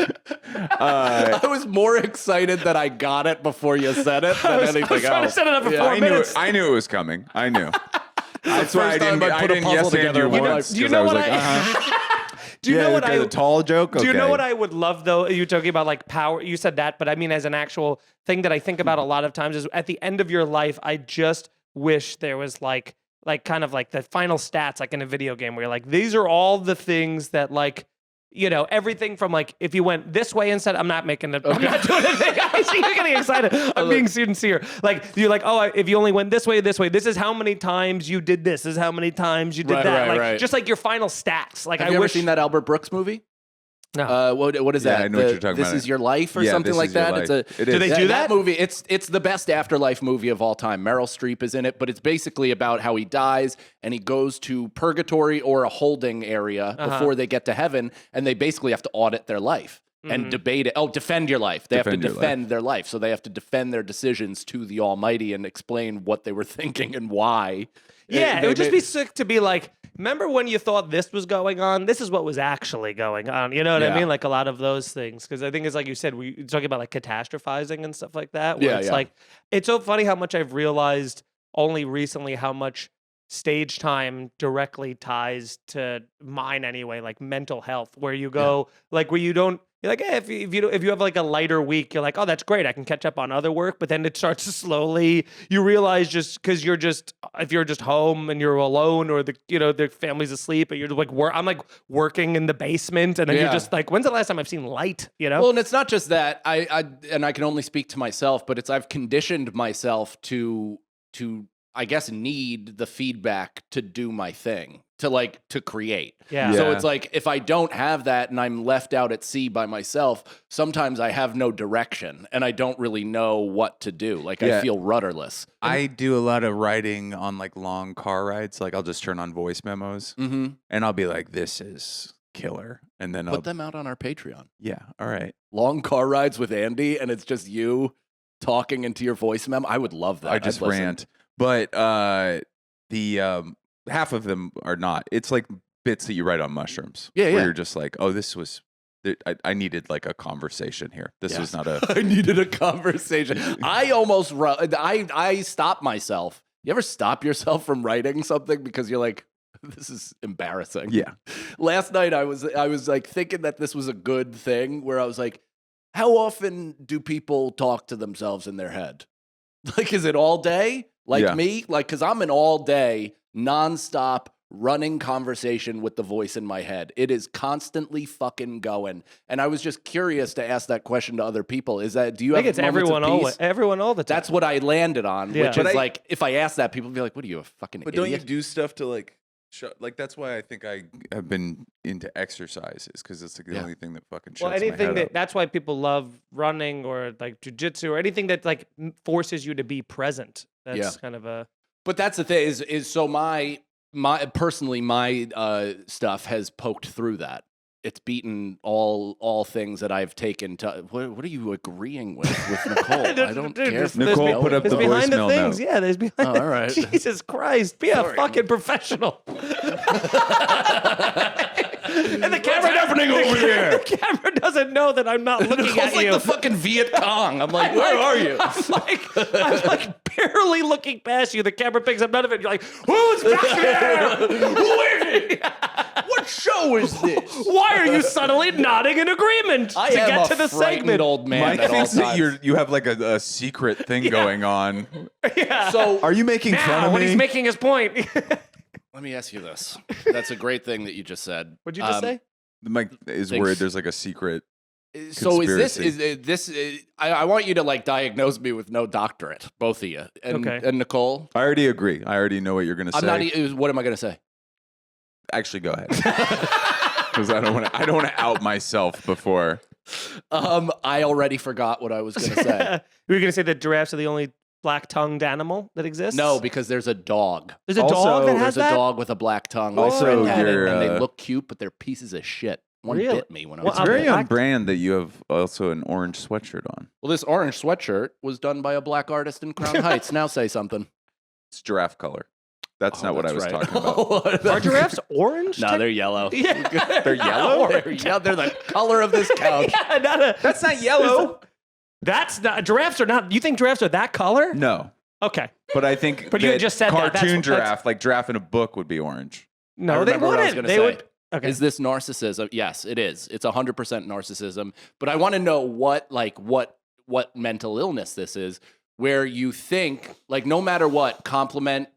I was more excited that I got it before you said it than I was anything trying to else. set it up for Yeah. 4 I knew minutes. I knew it was coming. I knew. That's the why I first time didn't. I I put a didn't puzzle yes and together you in my once life. Do you because know I was what like, Do you know what I? the tall joke? Do you know Okay. what I would love though? You talking about like power? You said that, but I mean as an actual thing that I think about a lot of times is at the end of your life. I just wish there was like kind of like the final stats, like in a video game, where you're like, these are all the things that like. You know, everything from like if you went this way instead, I'm not making it. I'm not doing anything. I see you're getting excited. I'm being sincere. Like you're like, oh, if you only went this way, this is how many times you did this. This is how many times you did that. Like just like your final stats. Like Have I you ever wish. seen that Albert Brooks movie? No. What is Yeah, that? I know what you're talking This about. Is Your Life or Yeah, something This like Is Your that. Life. It's a It Do is. they do that movie. It's the best afterlife movie of all time. Meryl Streep is in it, but it's basically about how he dies and he goes to purgatory or a holding area before they get to heaven, and they basically have to audit their life and debate it. Oh, defend your life. They have to Defend your defend their life, so they have to defend their decisions to the Almighty and explain what they were thinking and why. Yeah, They it would just made- be sick to be like, remember when you thought this was going on? This is what was actually going on. You know what I Yeah. mean? Like a lot of those things. Because I think it's like you said, we're talking about like catastrophizing and stuff like that. Where Yeah, it's yeah. like, it's so funny how much I've realized only recently how much stage time directly ties to mine anyway, like mental health, where you go, like where you don't, you're like, if you have like a lighter week, you're like, oh, that's great, I can catch up on other work. But then it starts to slowly, you realize just because if you're just home and you're alone or the family's asleep and you're just like, I'm like working in the basement and then you're Yeah. just like, when's the last time I've seen light? You know? Well, and it's not just that. I can only speak to myself, but I've conditioned myself to I guess need the feedback to do my thing, to create. Yeah. So Yeah. it's like if I don't have that and I'm left out at sea by myself, sometimes I have no direction and I don't really know what to do. Like I Yeah. feel rudderless. I do a lot of writing on like long car rides. Like I'll just turn on voice memos Mm-hmm. and I'll be like, "This is killer," and then I'll Put them out on our Patreon. yeah, all right. Long car rides with Andy, and it's just you talking into your voice memo. I would love that. I just I'd listen. rant, but the half of them are not. It's like bits that you write on mushrooms. Yeah, where yeah. you're just like, oh, this was. I needed like a conversation here. This was not a. I needed a conversation. I almost I stopped myself. You ever stop yourself from writing something because you're like, this is embarrassing? Yeah. Last night I was like thinking that this was a good thing where I was like, how often do people talk to themselves in their head? Like, is it all day? Like Yeah. me? Like, because I'm an all day, nonstop running conversation with the voice in my head. It is constantly fucking going. And I was just curious to ask that question to other people. Do you I have think it's moments of peace? everyone all the time. That's what I landed on, Yeah. which But is I- like, if I ask that, people would be like, what are you, a fucking But idiot? don't you do stuff to like, like that's why I think I have been into exercise is because it's like the Yeah. only thing that fucking shuts Well, my anything head up. that's why people love running or like jujitsu or anything that like forces you to be present. That's Yeah. kind of a. But that's the thing is so my stuff has poked through that. It's beaten all things that I've taken to. What are you agreeing with Nicole? I don't Dude, care. there's- Nicole put up There's the behind the voicemail things. note. Yeah, there's behind. Oh, all right. Jesus Christ, be Sorry. a fucking professional. And the camera happening over there? The camera doesn't know that I'm not looking Nicole's at like you. the fucking Viet Cong. I'm like, where are you? I'm like barely looking past you. The camera picks up none of it. You're like, who's back there? Who is it? What show is this? Why are you suddenly nodding in agreement I to am get a to the frightened segment? old man. Mike at all thinks that times. you have like a secret thing going on. Yeah. So Are you making fun now, of when me? he's making his point. let me ask you this. That's a great thing that you just said. What'd you just say? Mike is Thanks. worried there's like a secret. So Conspiracy. is this? I want you to like diagnose me with no doctorate, both of you, and Okay. and Nicole. I already agree. I already know what you're gonna say. I'm not. What am I going to say? Actually, go ahead. Because I don't want to out myself before. I already forgot what I was going to say. We were going to say that giraffes are the only black-tongued animal that exists? No, because there's a dog. There's a Also, dog that has There's that? a dog with a black tongue. Also, My friend had it, you're, and they look cute, but they're pieces of shit. One Really? bit me when I Well, was It's I'll very be on back. brand that you have also an orange sweatshirt on. Well, this orange sweatshirt was done by a black artist in Crown Heights. Now say something. It's giraffe color. That's not what I was right. talking about. Are giraffes orange? No, they're yellow. Yeah. They're yellow? They're the color of this couch. Yeah, not a, That's not yellow. that's not, giraffes are not, you think giraffes are that color? No. Okay. But I think But you that just said that. cartoon That's- giraffe, like giraffe in a book, would be orange. No, they remember what I was wouldn't. gonna They say. would. Okay. Is this narcissism? Yes, it is. It's 100% narcissism. But I want to know what mental illness this is, where you think, like, no matter what, compliment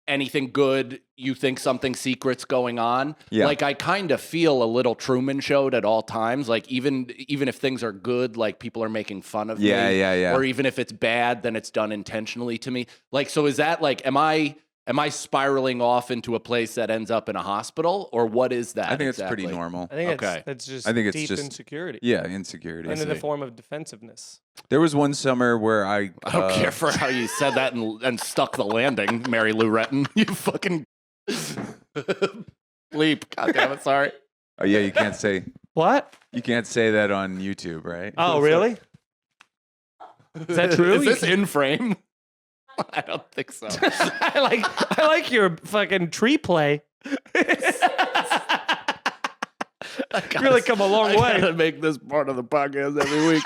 anything good, you think something secret's going on. Yeah. Like, I kind of feel a little Truman Showed at all times. Like, even if things are good, like, people are making fun of me. Yeah. Or even if it's bad, then it's done intentionally to me. Like, so is that like, am I spiraling off into a place that ends up in a hospital, or what is that? I think it's exactly? pretty normal. I think Okay. that's just I think it's deep just- insecurity. Yeah, insecurity. And in the form of defensiveness. There was one summer where I don't care for how you said that and stuck the landing, Mary Lou Retton. You fucking bleep. God damn it, sorry. Oh yeah, you can't say What? that on YouTube, right? Oh, really? Is that true? Is this You in frame? I don't think so. I like your fucking tree play. Really come a long I way. gotta make this part of the podcast every week.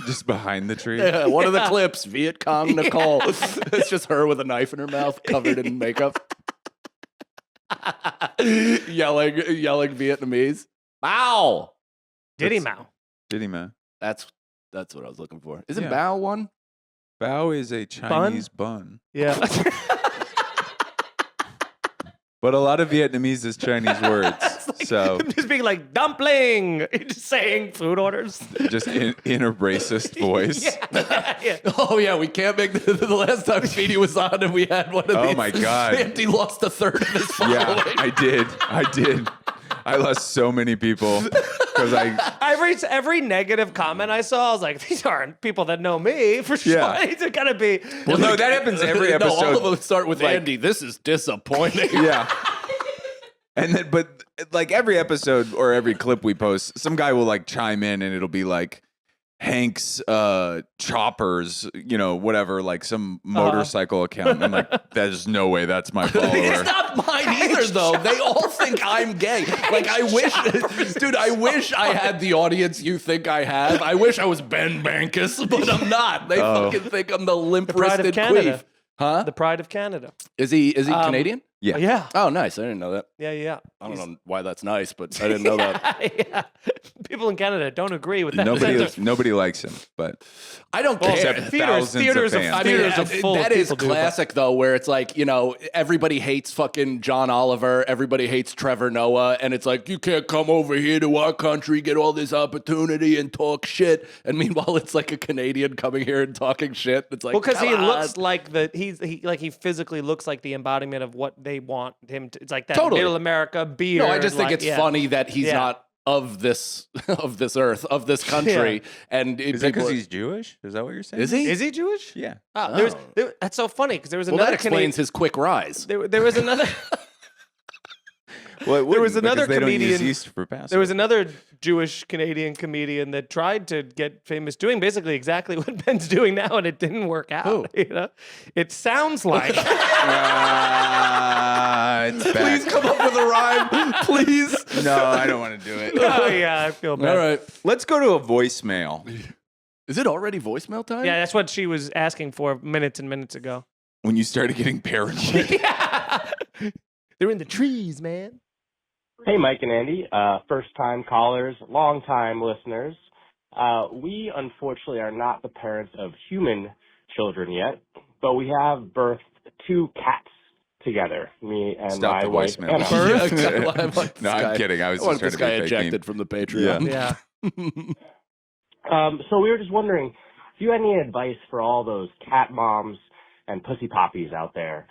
Just behind the tree. Yeah, one of the clips, Viet Cong Nicole. It's just her with a knife in her mouth, covered in makeup, yelling Vietnamese. Bao. Diddy Mao. Diddy man. That's what I was looking for. Isn't Yeah. Bao one? Bao is a Chinese bun. Yeah. But a lot of Vietnamese is Chinese words. So Just being like dumpling. Just saying food orders. just in a racist voice. Yeah. Oh yeah, we can't make the last time Feeney was on and we had one of Oh these. my God. And he lost a third of his following. Yeah, I did. I lost so many people because Every negative comment I saw, I was like, these aren't people that know me for sure. Yeah. These are gonna be. Well, no, that happens every episode. No, all of them start with like- Andy. This is disappointing. Yeah. And then, but like every episode or every clip we post, some guy will like chime in and it'll be like Hank's Choppers, whatever, like some motorcycle account. I'm like, there's no way that's my follower. It's not mine either, though. They all think I'm gay. Like, I wish I had the audience you think I have. I wish I was Ben Bankus, but I'm not. They fucking think I'm the Pride of limp-wristed Canada. queef. Huh? The pride of Canada. Is he Canadian? Yeah. Yeah. Oh, nice. I didn't know that. Yeah. I don't know why that's nice, but I didn't know that. Yeah. People in Canada don't agree with that. Nobody likes him, but I don't Well, care. except theaters thousands of of fans. theaters are full of that is people do, but- classic though, where it's like, everybody hates fucking John Oliver, everybody hates Trevor Noah, and it's like, you can't come over here to our country, get all this opportunity and talk shit. And meanwhile, it's like a Canadian coming here and talking shit. It's like, Well, because he come looks on. like he physically looks like the embodiment of what they want him to. It's like that Totally. middle America beard. No, I just think like, it's yeah. funny that he's Yeah. not of this earth, of this country. And Is that because he's Jewish? Is that what you're saying? Is he? Is he Jewish? Yeah. Oh, that's so funny because there was Well, another that explains his quick rise. There was another. Well, There was another they don't use comedian- yeast for Passover. There was another Jewish Canadian comedian that tried to get famous doing basically exactly what Ben's doing now, and it didn't work out. Who? It sounds like It's back. Please come up with a rhyme, please. No, I don't want to do it. oh yeah, I feel bad. All right. Let's go to a voicemail. Is it already voicemail time? Yeah, that's what she was asking for minutes and minutes ago. When you started getting paranoid. Yeah, they're in the trees, man. Hey, Mike and Andy, first-time callers, long-time listeners. We, unfortunately, are not the parents of human children yet, but we have birthed 2 cats together, me and Stop my the wife, voicemail. Anna. No, I'm kidding. I was I want just this trying guy to be fake ejected mean. from the Patreon. Yeah. So we were just wondering, do you have any advice for all those cat moms and pussy poppies out there.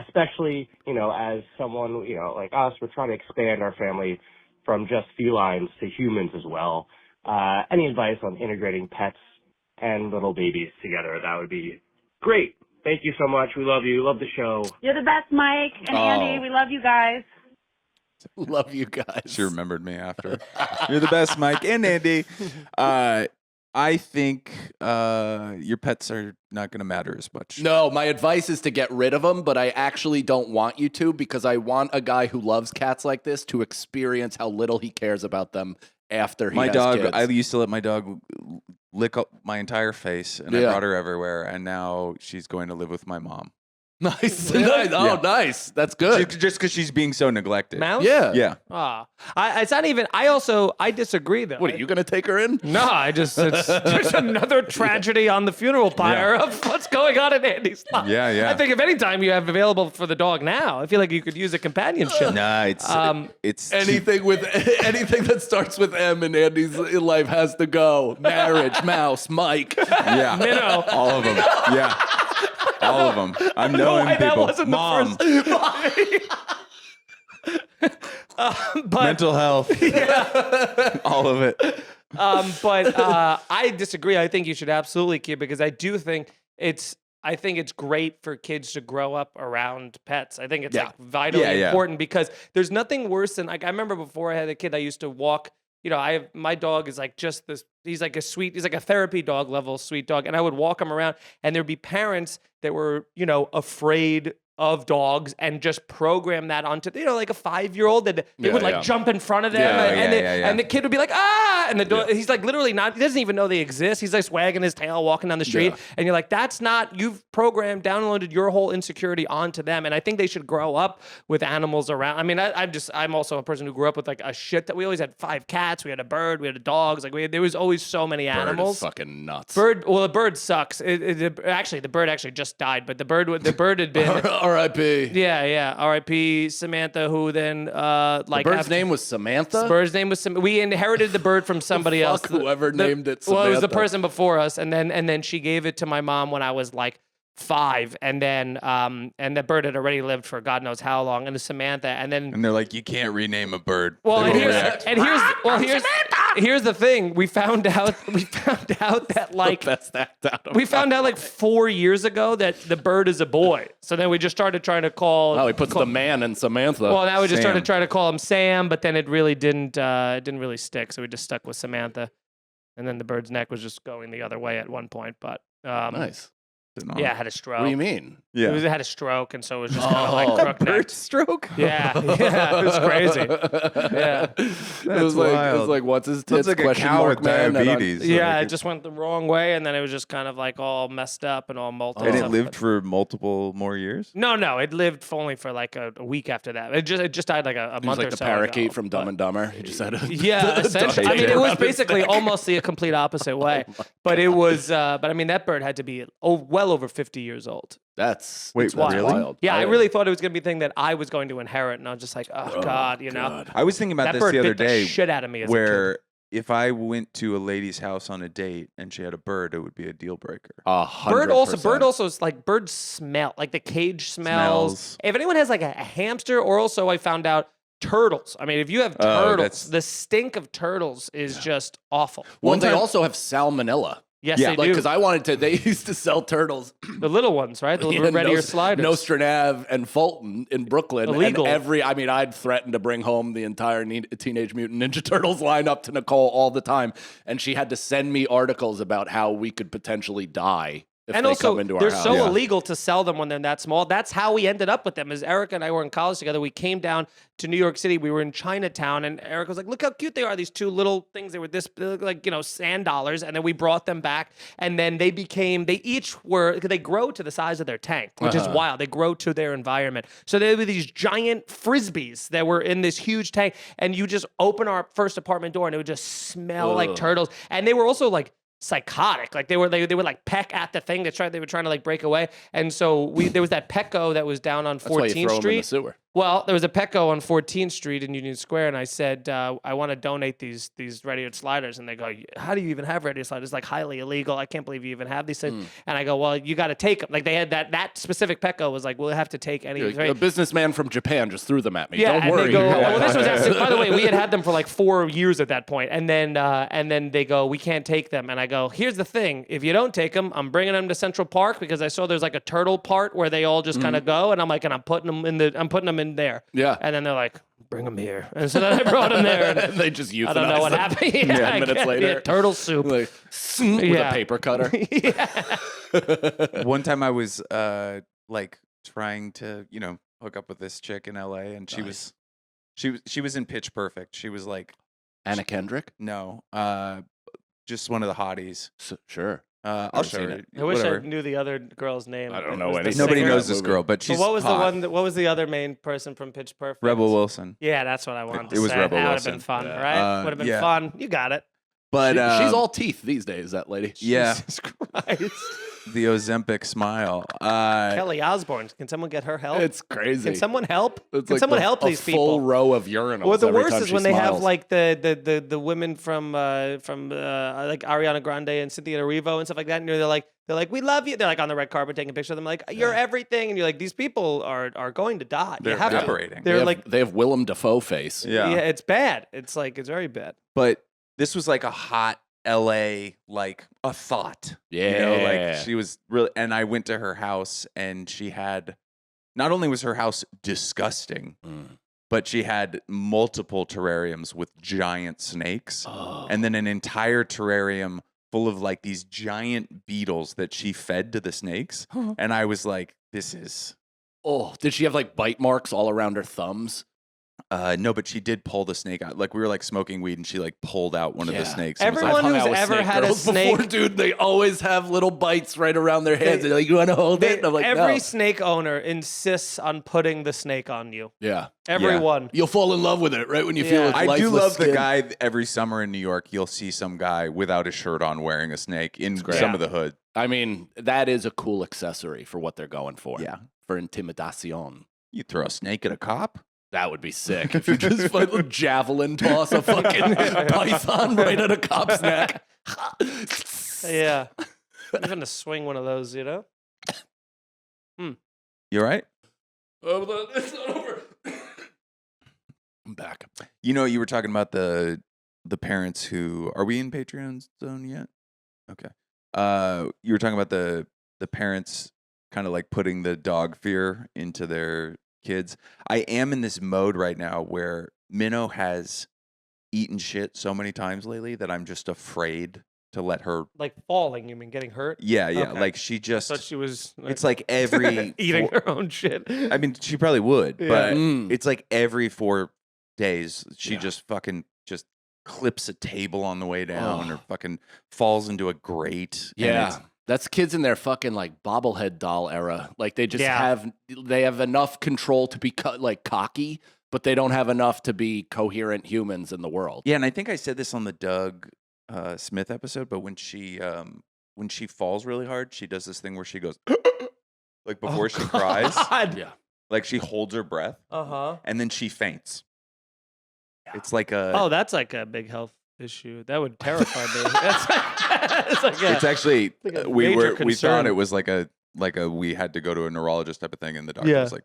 Especially, as someone, like us, we're trying to expand our family from just felines to humans as well. Any advice on integrating pets and little babies together, that would be great. Thank you so much. We love you. Love the show. You're the best, Mike and Andy. We love you guys. Love you guys. She remembered me after. You're the best, Mike and Andy. I think your pets are not going to matter as much. No, my advice is to get rid of them, but I actually don't want you to because I want a guy who loves cats like this to experience how little he cares about them after he has kids. I used to let my dog lick up my entire face, and I brought her everywhere, and now she's going to live with my mom. Nice. Nice. Oh, nice. That's good. Just because she's being so neglected. Mouse? Yeah. Yeah. It's not even. I disagree though. What, are you going to take her in? No, it's just another tragedy on the funeral pyre of what's going on in Andy's life. Yeah. I think if any time you have available for the dog now, I feel like you could use a companionship. Nah, it's anything that starts with M in Andy's life has to go. Marriage, mouse, Mike. Yeah. Minnow. All of them. Yeah. All of them. I'm knowing people. That wasn't Mom. the first. But Mental health. All of it. But I disagree. I think you should absolutely keep it because I do think it's great for kids to grow up around pets. I think it's like vitally important because there's nothing worse than like I remember before I had a kid, I used to walk. My dog is like just this. He's like a therapy dog level sweet dog, and I would walk him around, and there'd be parents that were afraid of dogs and just program that onto like a 5-year-old that they would like jump in front of them and the kid would be like and the dog he's like literally not, he doesn't even know they exist, he's like wagging his tail walking down the street and you're like, that's not, you've downloaded your whole insecurity onto them. And I think they should grow up with animals around. I mean, I'm also a person who grew up with like a shit that we always had 5 cats, we had a bird, we had dogs, like there was always so many animals. Bird is fucking nuts. The bird sucks. Actually, the bird actually just died, but the bird had been R.I.P. Yeah. R.I.P. Samantha, who then the bird's name was Samantha? The bird's name was we inherited the bird from somebody else. Whoever named it Samantha. Well, it was the person before us, and then she gave it to my mom when I was like 5, and then and the bird had already lived for God knows how long, and the Samantha, and they're like, you can't rename a bird. Well, here's the thing. We found out that like we found out like 4 years ago that the bird is a boy. So then we just started trying to call. Oh, he puts the man in Samantha. Well, now we just started trying to call him Sam, but then it really didn't really stick. So we just stuck with Samantha, and then the bird's neck was just going the other way at one point. But nice. Yeah, had a stroke. What do you mean? Yeah, it had a stroke, and so it was just kind of like crook neck. Bird stroke? Yeah, it was crazy. Yeah, it was like what's his tits? It's like a cow with diabetes. Yeah, it just went the wrong way, and then it was just kind of like all messed up and all multi. And it lived for multiple more years? No, it lived only for like a week after that. It just died like a month or so. Like the parakeet from Dumb and Dumber. He just had essentially. I mean, it was basically almost the complete opposite way. But it was. But I mean, that bird had to be well over 50 years old. That's wild. Yeah, I really thought it was going to be a thing that I was going to inherit, and I was just like, oh God, I was thinking about that this the other bit day. The shit out of me as where a kid. if I went to a lady's house on a date and she had a bird, it would be a deal breaker. 100%. Bird also is like birds smell, like the cage smells. If anyone has like a hamster, or also I found out turtles. I mean, if you have turtles, the stink of turtles is just awful. Well, they also have salmonella. Yes, they do. Because they used to sell turtles. The little ones, right? The little red-ear sliders. Nostradamus and Fulton in Brooklyn. Illegal. And I'd threaten to bring home the entire Teenage Mutant Ninja Turtles lineup to Nicole all the time. And she had to send me articles about how we could potentially die if and they also, come into our they're house. so illegal to sell them when they're that small. That's how we ended up with them. As Erica and I were in college together, we came down to New York City. We were in Chinatown, and Erica was like, "Look how cute they are! These 2 little things. They were this big, like sand dollars." And then we brought them back, and then they grow to the size of their tank, which is wild. They grow to their environment. So they were these giant frisbees that were in this huge tank, and you just open our first apartment door, and it would just smell like turtles. And they were also like psychotic. Like they would like peck at the thing. They were trying to like break away. And so there was that Petco that was down on 14th Street. Well, there was a Petco on 14th Street in Union Square, and I said, I want to donate these radioed sliders. And they go, how do you even have radioed sliders? It's like highly illegal. I can't believe you even have these things. And I go, well, you got to take them. Like they had that specific Petco was like, we'll have to take any of these. A businessman from Japan just threw them at me. Yeah, Don't and worry. they go, well, this was actually, by the way, we had them for like 4 years at that point. And then they go, we can't take them. And I go, here's the thing. If you don't take them, I'm bringing them to Central Park because I saw there's like a turtle part where they all just kind of go. And I'm like, and I'm putting them in there. Yeah. And then they're like, bring them here. And so then I brought them there. And they just euthanized I don't know what them. happened. 10 minutes later. Yeah, turtle soup. Like, with a paper cutter. One time I was like trying to, hook up with this chick in LA, and she was in Pitch Perfect. She was like Anna Kendrick? no, just one of the hotties. Sure. I'll show her. I wish Whatever. I knew the other girl's name. I don't It know was the anything. Nobody singer. knows this girl, but she's But what was hot. what was the other main person from Pitch Perfect? Rebel Wilson. Yeah, that's what I wanted to It was say. Rebel That would have Wilson. been fun, Yeah. right? Would have been yeah. fun. You got it. But She's all teeth these days, that lady. yeah, Jesus Christ. the Ozempic smile. Kelly Osbourne. Can someone get her help? It's crazy. Can someone help? It's Can like someone the- help a these full people? row of urinals. Well, the every worst time is she when they have smiles. like the women from like Ariana Grande and Cynthia Erivo and stuff like that, and they're like we love you. They're like on the red carpet taking pictures of them, like you're everything, and you're like these people are going to die. They're you have to. evaporating. They're they have Willem Dafoe face. Yeah. it's bad. It's very bad. But this was like a hot LA, like a thought. Yeah. Like she was really, and I went to her house, and she had, not only was her house disgusting, but she had multiple terrariums with giant snakes, and then an entire terrarium full of like these giant beetles that she fed to the snakes. And I was like, this is. Oh, did she have like bite marks all around her thumbs? No, but she did pull the snake out. Like we were like smoking weed, and she like pulled out one of the Yeah. snakes. and was Everyone like, Hung who's out with ever snake had a girls snake- before, dude, they always have little bites right around their heads. They're like, you want to hold it? And I'm like, every no. snake owner insists on putting the snake on you. Yeah. Everyone. You'll fall in love with it right when you feel Yeah. its I do lifeless love the skin. guy every summer in New York. You'll see some guy without a shirt on wearing a snake in some of the hood. I mean, that is a cool accessory for what they're going for. Yeah. For intimidación. You throw a snake at a cop? That would be sick if you just fucking javelin toss a fucking python right at a cop's neck. Yeah. I'm gonna swing one of those, you know? You all right? Oh, it's not over. I'm back. You know, you were talking about the parents who, are we in Patreon zone yet? Okay. You were talking about the parents kind of like putting the dog fear into their kids. I am in this mode right now where Minnow has eaten shit so many times lately that I'm just afraid to let her. Like falling, you mean getting hurt? Yeah. Okay. Like she I just. thought she was It's like every eating her own shit. I mean, she probably would, Yeah. but Mm. it's like every 4 days she Yeah. just fucking just clips a table on the way down, Oh. or fucking falls into a grate. and Yeah. it's- That's kids in their fucking like bobblehead doll era. Like they just Yeah. have enough control to be like cocky, but they don't have enough to be coherent humans in the world. yeah. And I think I said this on the Doug Smith episode, but when she falls really hard, she does this thing where she goes like before she cries, Yeah. like she holds her breath Uh-huh. and then she faints. It's like a. Oh, that's like a big health issue. That would terrify me. It's like a, It's actually like a we major thought concern. it was like a we had to go to a neurologist type of thing, and the doctor Yeah. was like,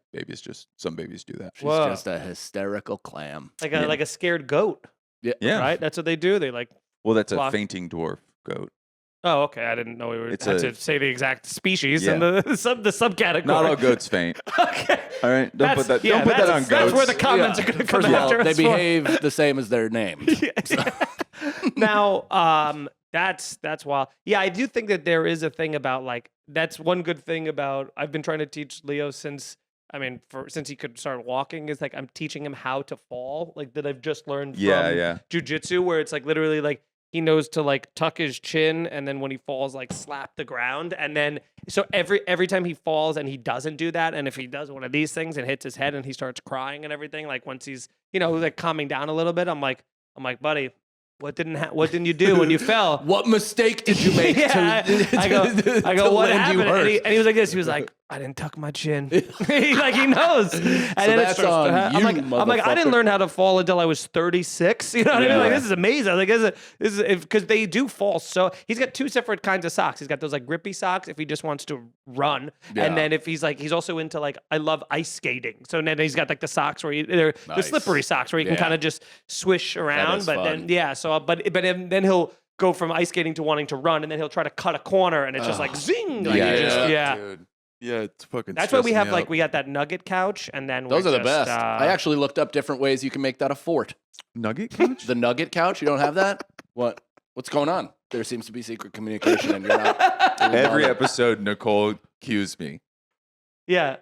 some babies do that. She's Whoa. just a hysterical clam. like Yeah. a scared goat, Yeah. right? That's what they do. They like. Well, that's a Flock. fainting dwarf goat. Oh, okay. I didn't know we were. It's had a- to say the exact species and the subcategory. Not all goats faint. Okay. All right, don't put that. Yeah, Don't put that on that's goats. where the comments are going to come First of all, after they us for. behave the same as their name. Now, that's wild. Yeah, I do think that there is a thing about like that's one good thing about I've been trying to teach Leo since since he could start walking is like I'm teaching him how to fall, like that I've just learned Yeah, from yeah. jujitsu, where it's like literally like he knows to like tuck his chin and then when he falls like slap the ground, and then so every time he falls and he doesn't do that, and if he does one of these things and hits his head and he starts crying and everything, like once he's like calming down a little bit, I'm like buddy, what didn't you do when you fell? What mistake did you make? Yeah, to I go, to what land you happened? hurt? And he was like this. He was like, I didn't tuck my chin. He knows. And then that's it starts on you, I'm like, I didn't motherfucker. learn how to fall until I was 36. You know what I mean? Like, this is amazing. Like, this is because they do fall. So he's got two separate kinds of socks. He's got those like grippy socks if he just wants to run, and then if he's also into like, I love ice skating. So then he's got like the socks where they're slippery socks where you can kind of just swish around. But fun. then then he'll go from ice skating to wanting to run, and then he'll try to cut a corner, and it's just like zing. Like, Dude. Yeah, it's fucking. That's why we have we got that nugget couch, and then Those are the best. best. I actually looked up different ways you can make that a fort. Nugget couch. The nugget couch. You don't have that? What's going on? There seems to be secret communication, and you're not. Every episode, Nicole cues me. Yeah.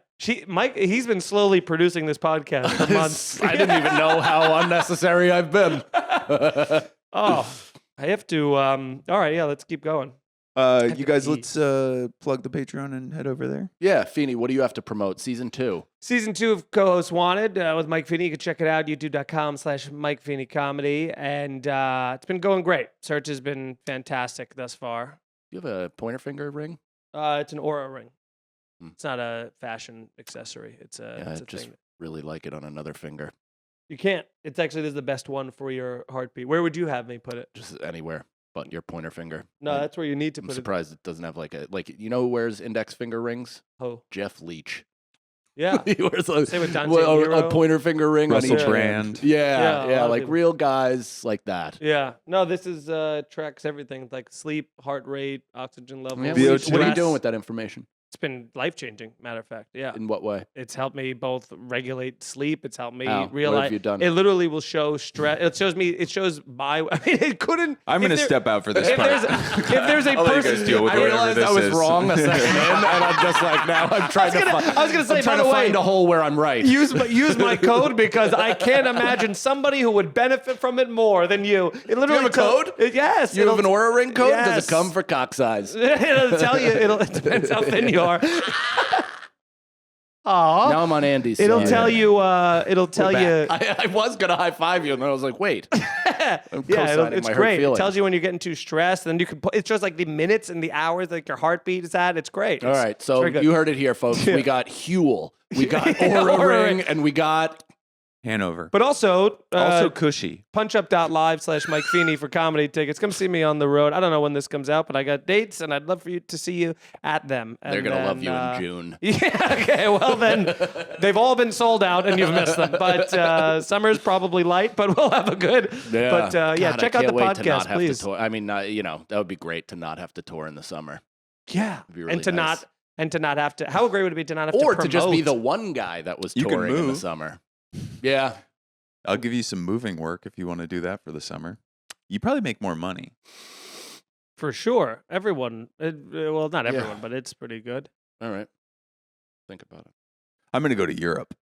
Mike, he's been slowly producing this podcast for months. I didn't even know how unnecessary I've been. I have to. All right, yeah, let's keep going. You guys, let's plug the Patreon and head over there. Yeah, Feeney, what do you have to promote? Season 2. Season 2 of Co-Host Wanted with Mike Feeney. You can check it out, youtube.com/Mike Feeney Comedy. And it's been going great. Search has been fantastic thus far. You have a pointer finger ring? It's an Aura ring. It's not a fashion accessory. It's a just thing. really like it on another finger. You can't. It's actually, this is the best one for your heartbeat. Where would you have me put it? Just anywhere but your pointer finger. No, that's where you need to I'm put surprised it doesn't have you know who wears index finger rings? Oh. Jeff Leach. Yeah. He wears Same with Dante Hero. a pointer finger ring Russell on each Brand. hand. Yeah, Yeah, like real guys like that. Yeah. No, this is tracks everything like sleep, heart rate, oxygen level. Yeah, VO2. what are you doing with that information? It's been life-changing, matter of fact. Yeah. In what way? It's helped me both regulate sleep. It's helped me How? What realize. have you done? It literally will show stress. It shows I mean, it couldn't. I'm going to step out for this If part. there's a I'll let you person. guys deal with I whatever realized this I was is. wrong a second in, and I'm just like, now I'm trying to find a hole where I'm right. Use my code because I can't imagine somebody who would benefit from it more than you. It literally have a code? Yes. You have an Aura ring code? Does Yes. it come for cock size? It'll tell you. It depends how thin you are. Aw. Now I'm on Andy's It'll side. tell you. It'll tell you. I was going to high five you, and then I was like, wait. I'm Yeah, co-signing it's my hurt great. It feelings. tells you when you're getting too stressed, and you can. It shows like the minutes and the hours, like your heartbeat is at. It's great. All right, so very good. you heard it here, folks. We got Huel, we got Aura Aura Ring, Ring. and we got Hanover. But also cushy. punchup.live/Mike Feeney for comedy tickets. Come see me on the road. I don't know when this comes out, but I got dates, and I'd love for you to see you at them. And they're going to then, love you in June. Yeah, okay. Well, then they've all been sold out, and you've missed them. But summer's probably light, but we'll have a good. Yeah. But God, check I out the can't wait to not podcast, have please. To tour. I mean, that would be great to not have to tour in the summer. Yeah, It'd be really and to nice. not have to. How great would it be to not have to Or to just be promote? the one guy that was You can touring in the move. summer. Yeah. I'll give you some moving work if you want to do that for the summer. You probably make more money. For sure. Everyone. Well, not everyone, but it's pretty good. All right. Think about it. I'm going to go to Europe.